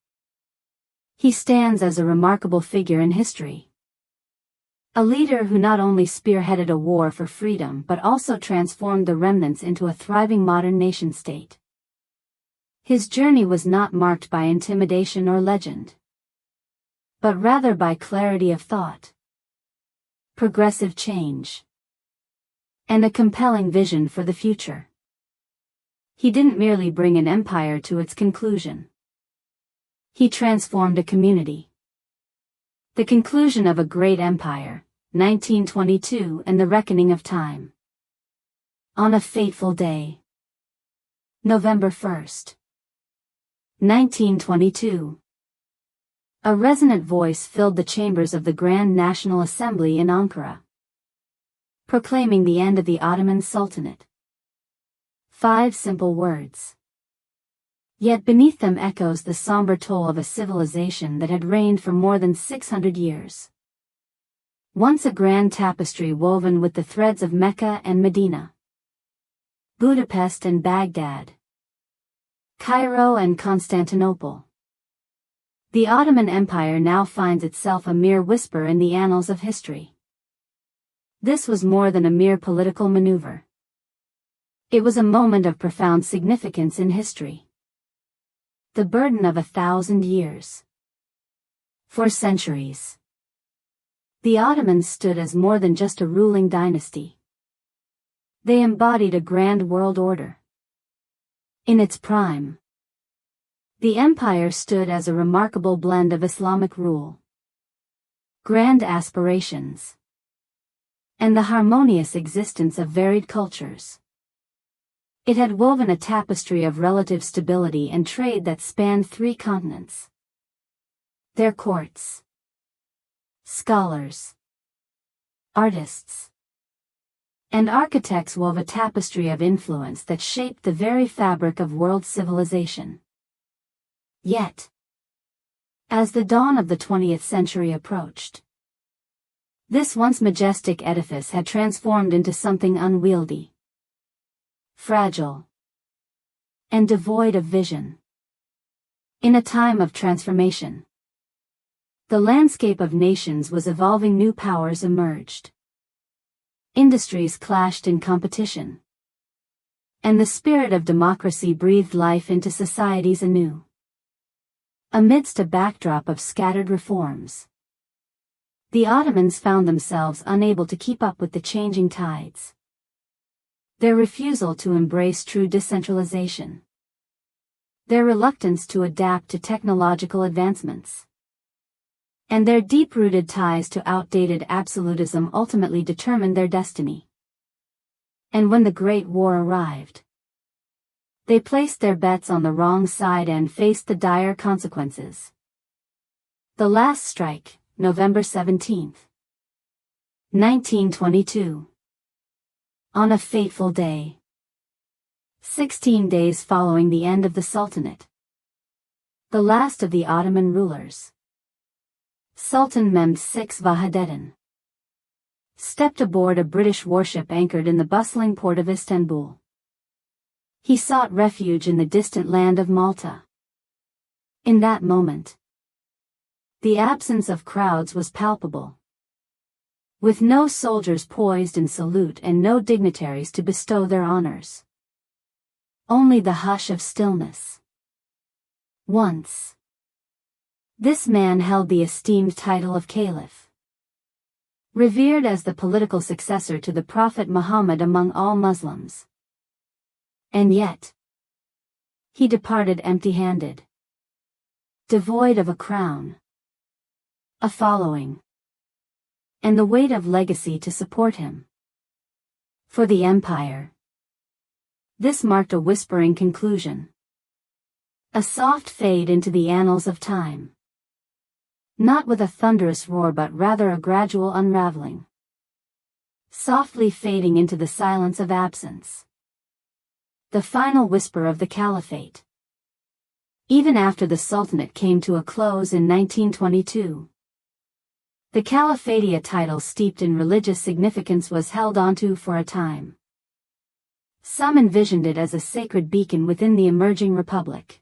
He stands as a remarkable figure in history. A leader who not only spearheaded a war for freedom but also transformed the remnants into a thriving modern nation-state. His journey was not marked by intimidation or legend, but rather by clarity of thought, progressive change, and a compelling vision for the future. He didn't merely bring an empire to its conclusion. He transformed a community. The conclusion of a great empire, 1922, and the reckoning of time. On a fateful day, November 1st, 1922, a resonant voice filled the chambers of the Grand National Assembly in Ankara, proclaiming the end of the Ottoman Sultanate. 5 simple words. Yet beneath them echoes the somber toll of a civilization that had reigned for more than 600 years. Once a grand tapestry woven with the threads of Mecca and Medina, Budapest and Baghdad, Cairo and Constantinople, the Ottoman Empire now finds itself a mere whisper in the annals of history. This was more than a mere political maneuver. It was a moment of profound significance in history. The burden of 1,000 years. For centuries, the Ottomans stood as more than just a ruling dynasty. They embodied a grand world order. In its prime, the empire stood as a remarkable blend of Islamic rule, grand aspirations, and the harmonious existence of varied cultures. It had woven a tapestry of relative stability and trade that spanned 3 continents. Their courts, scholars, artists, and architects wove a tapestry of influence that shaped the very fabric of world civilization. Yet, as the dawn of the 20th century approached, this once majestic edifice had transformed into something unwieldy, fragile, and devoid of vision. In a time of transformation, the landscape of nations was evolving. New powers emerged. Industries clashed in competition, and the spirit of democracy breathed life into societies anew. Amidst a backdrop of scattered reforms, the Ottomans found themselves unable to keep up with the changing tides. Their refusal to embrace true decentralization, their reluctance to adapt to technological advancements, and their deep-rooted ties to outdated absolutism ultimately determined their destiny. And when the Great War arrived, they placed their bets on the wrong side and faced the dire consequences. The last strike, November 17, 1922. On a fateful day, 16 days following the end of the Sultanate, the last of the Ottoman rulers, Sultan Mehmed VI Vahadeddin, stepped aboard a British warship anchored in the bustling port of Istanbul. He sought refuge in the distant land of Malta. In that moment, the absence of crowds was palpable. With no soldiers poised in salute and no dignitaries to bestow their honors, only the hush of stillness. Once, this man held the esteemed title of Caliph, revered as the political successor to the Prophet Muhammad among all Muslims. And yet, he departed empty-handed, devoid of a crown, a following, and the weight of legacy to support him. For the empire, this marked a whispering conclusion, a soft fade into the annals of time. Not with a thunderous roar but rather a gradual unraveling, softly fading into the silence of absence. The final whisper of the caliphate. Even after the Sultanate came to a close in 1922, the Caliphatia title steeped in religious significance was held onto for a time. Some envisioned it as a sacred beacon within the emerging republic.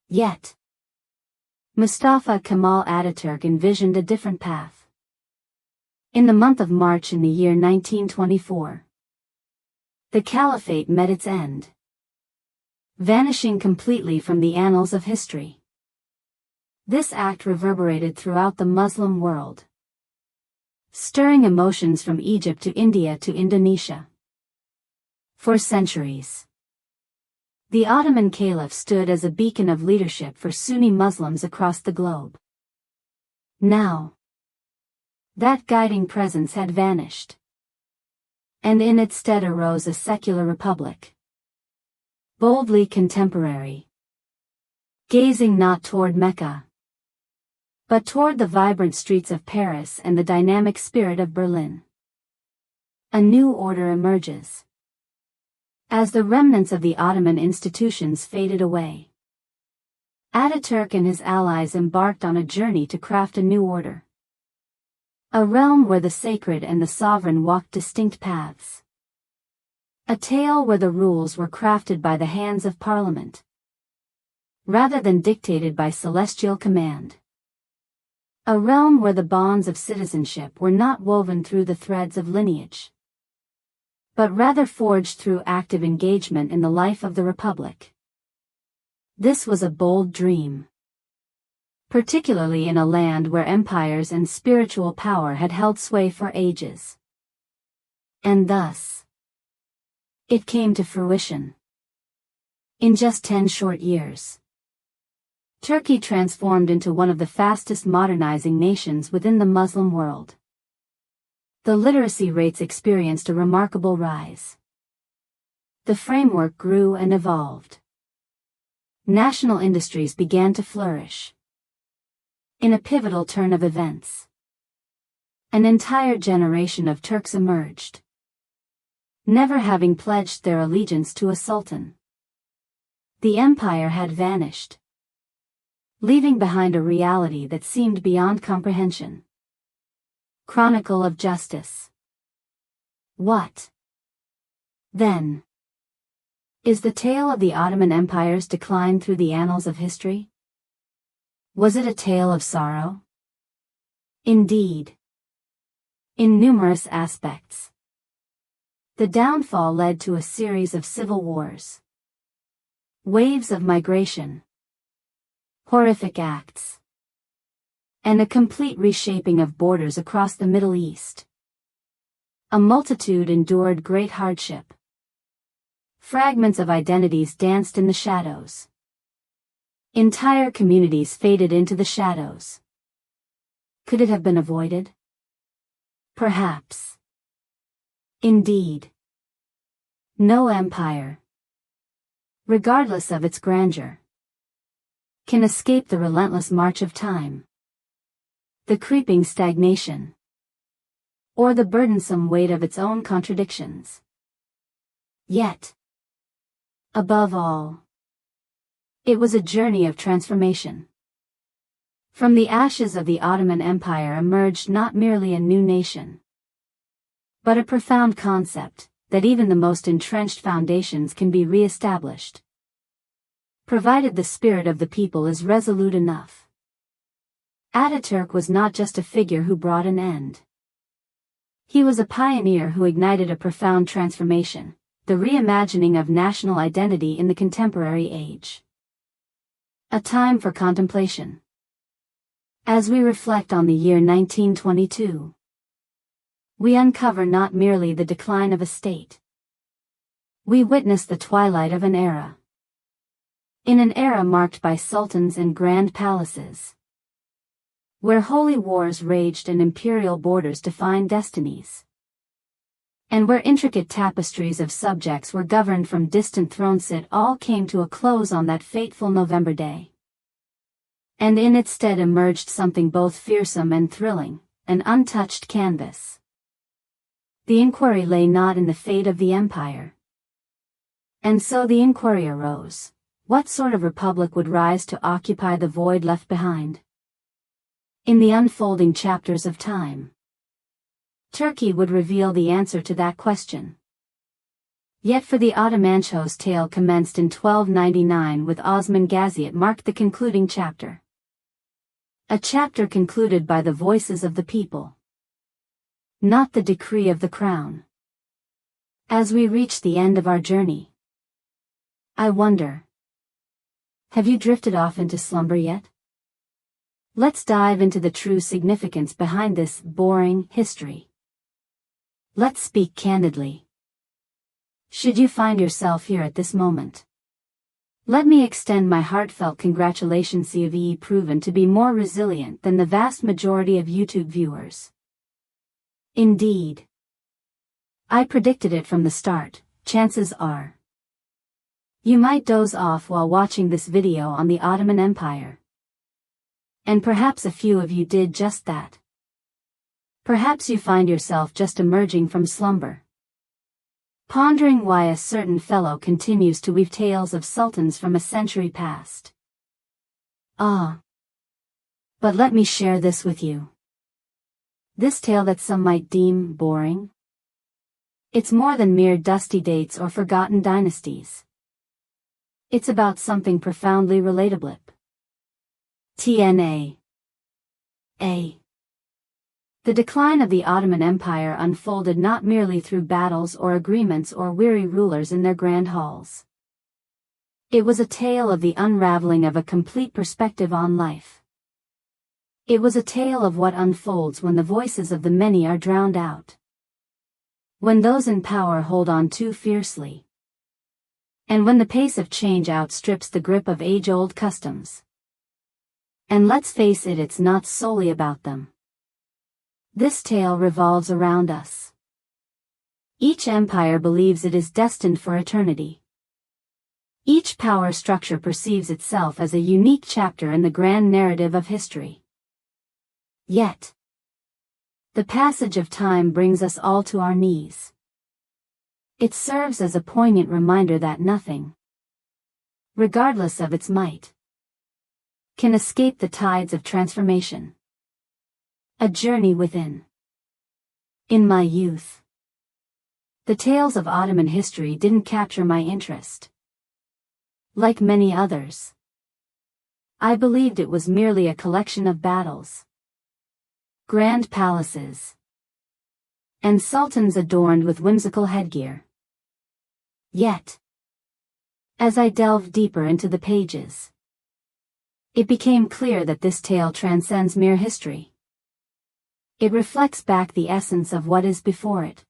Yet, Mustafa Kemal Ataturk envisioned a different path. In the month of March in the year 1924, the caliphate met its end, vanishing completely from the annals of history. This act reverberated throughout the Muslim world, stirring emotions from Egypt to India to Indonesia. For centuries, the Ottoman Caliph stood as a beacon of leadership for Sunni Muslims across the globe. Now, that guiding presence had vanished, and in its stead arose a secular republic, boldly contemporary, gazing not toward Mecca, but toward the vibrant streets of Paris and the dynamic spirit of Berlin. A new order emerges. As the remnants of the Ottoman institutions faded away, Ataturk and his allies embarked on a journey to craft a new order. A realm where the sacred and the sovereign walked distinct paths. A tale where the rules were crafted by the hands of Parliament, rather than dictated by celestial command. A realm where the bonds of citizenship were not woven through the threads of lineage, but rather forged through active engagement in the life of the Republic. This was a bold dream, particularly in a land where empires and spiritual power had held sway for ages. And thus, it came to fruition. In just 10 short years, Turkey transformed into one of the fastest modernizing nations within the Muslim world. The literacy rates experienced a remarkable rise. The framework grew and evolved. National industries began to flourish. In a pivotal turn of events, an entire generation of Turks emerged, never having pledged their allegiance to a sultan. The empire had vanished, leaving behind a reality that seemed beyond comprehension. Chronicle of Justice. What, then, is the tale of the Ottoman Empire's decline through the annals of history? Was it a tale of sorrow? Indeed. In numerous aspects. The downfall led to a series of civil wars, waves of migration, horrific acts, and a complete reshaping of borders across the Middle East. A multitude endured great hardship. Fragments of identities danced in the shadows. Entire communities faded into the shadows. Could it have been avoided? Perhaps. Indeed. No empire, regardless of its grandeur, can escape the relentless march of time, the creeping stagnation, or the burdensome weight of its own contradictions. Yet, above all, it was a journey of transformation. From the ashes of the Ottoman Empire emerged not merely a new nation, but a profound concept that even the most entrenched foundations can be re-established, provided the spirit of the people is resolute enough. Ataturk was not just a figure who brought an end. He was a pioneer who ignited a profound transformation, the reimagining of national identity in the contemporary age. A time for contemplation. As we reflect on the year 1922, we uncover not merely the decline of a state. We witness the twilight of an era. In an era marked by sultans and grand palaces, where holy wars raged and imperial borders defined destinies, and where intricate tapestries of subjects were governed from distant thrones, it all came to a close on that fateful November day. And in its stead emerged something both fearsome and thrilling, an untouched canvas. The inquiry lay not in the fate of the empire. And so the inquiry arose: what sort of republic would rise to occupy the void left behind? In the unfolding chapters of time, Turkey would reveal the answer to that question. Yet for the Ottoman's tale commenced in 1299 with Osman Gazi. It marked the concluding chapter. A chapter concluded by the voices of the people, not the decree of the crown. As we reach the end of our journey, I wonder, have you drifted off into slumber yet? Let's dive into the true significance behind this boring history. Let's speak candidly. Should you find yourself here at this moment, let me extend my heartfelt congratulations. You've proven to be more resilient than the vast majority of YouTube viewers. Indeed. I predicted it from the start. Chances are you might doze off while watching this video on the Ottoman Empire. And perhaps a few of you did just that. Perhaps you find yourself just emerging from slumber, pondering why a certain fellow continues to weave tales of sultans from a century past. But let me share this with you. This tale that some might deem boring, it's more than mere dusty dates or forgotten dynasties. It's about something profoundly relatable. TNA. A. The decline of the Ottoman Empire unfolded not merely through battles or agreements or weary rulers in their grand halls. It was a tale of the unraveling of a complete perspective on life. It was a tale of what unfolds when the voices of the many are drowned out. When those in power hold on too fiercely. And when the pace of change outstrips the grip of age-old customs. And let's face it, it's not solely about them. This tale revolves around us. Each empire believes it is destined for eternity. Each power structure perceives itself as a unique chapter in the grand narrative of history. Yet, the passage of time brings us all to our knees. It serves as a poignant reminder that nothing, regardless of its might, can escape the tides of transformation. A journey within. In my youth, the tales of Ottoman history didn't capture my interest. Like many others, I believed it was merely a collection of battles, grand palaces, and sultans adorned with whimsical headgear. Yet, as I delved deeper into the pages, it became clear that this tale transcends mere history. It reflects back the essence of what is before it.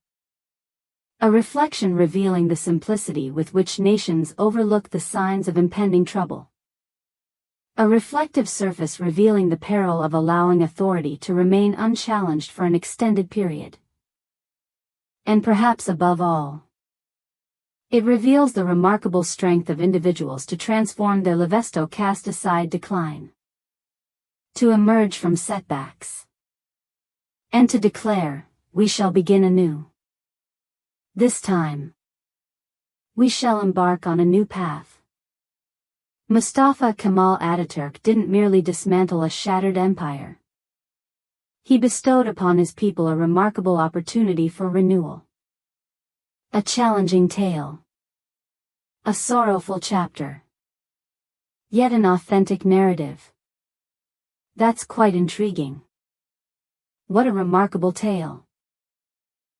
A reflection revealing the simplicity with which nations overlook the signs of impending trouble. A reflective surface revealing the peril of allowing authority to remain unchallenged for an extended period. And perhaps above all, it reveals the remarkable strength of individuals to transform their Levesto cast-aside decline. To emerge from setbacks. And to declare, we shall begin anew. This time, we shall embark on a new path. Mustafa Kemal Ataturk didn't merely dismantle a shattered empire. He bestowed upon his people a remarkable opportunity for renewal. A challenging tale. A sorrowful chapter. Yet an authentic narrative. That's quite intriguing. What a remarkable tale.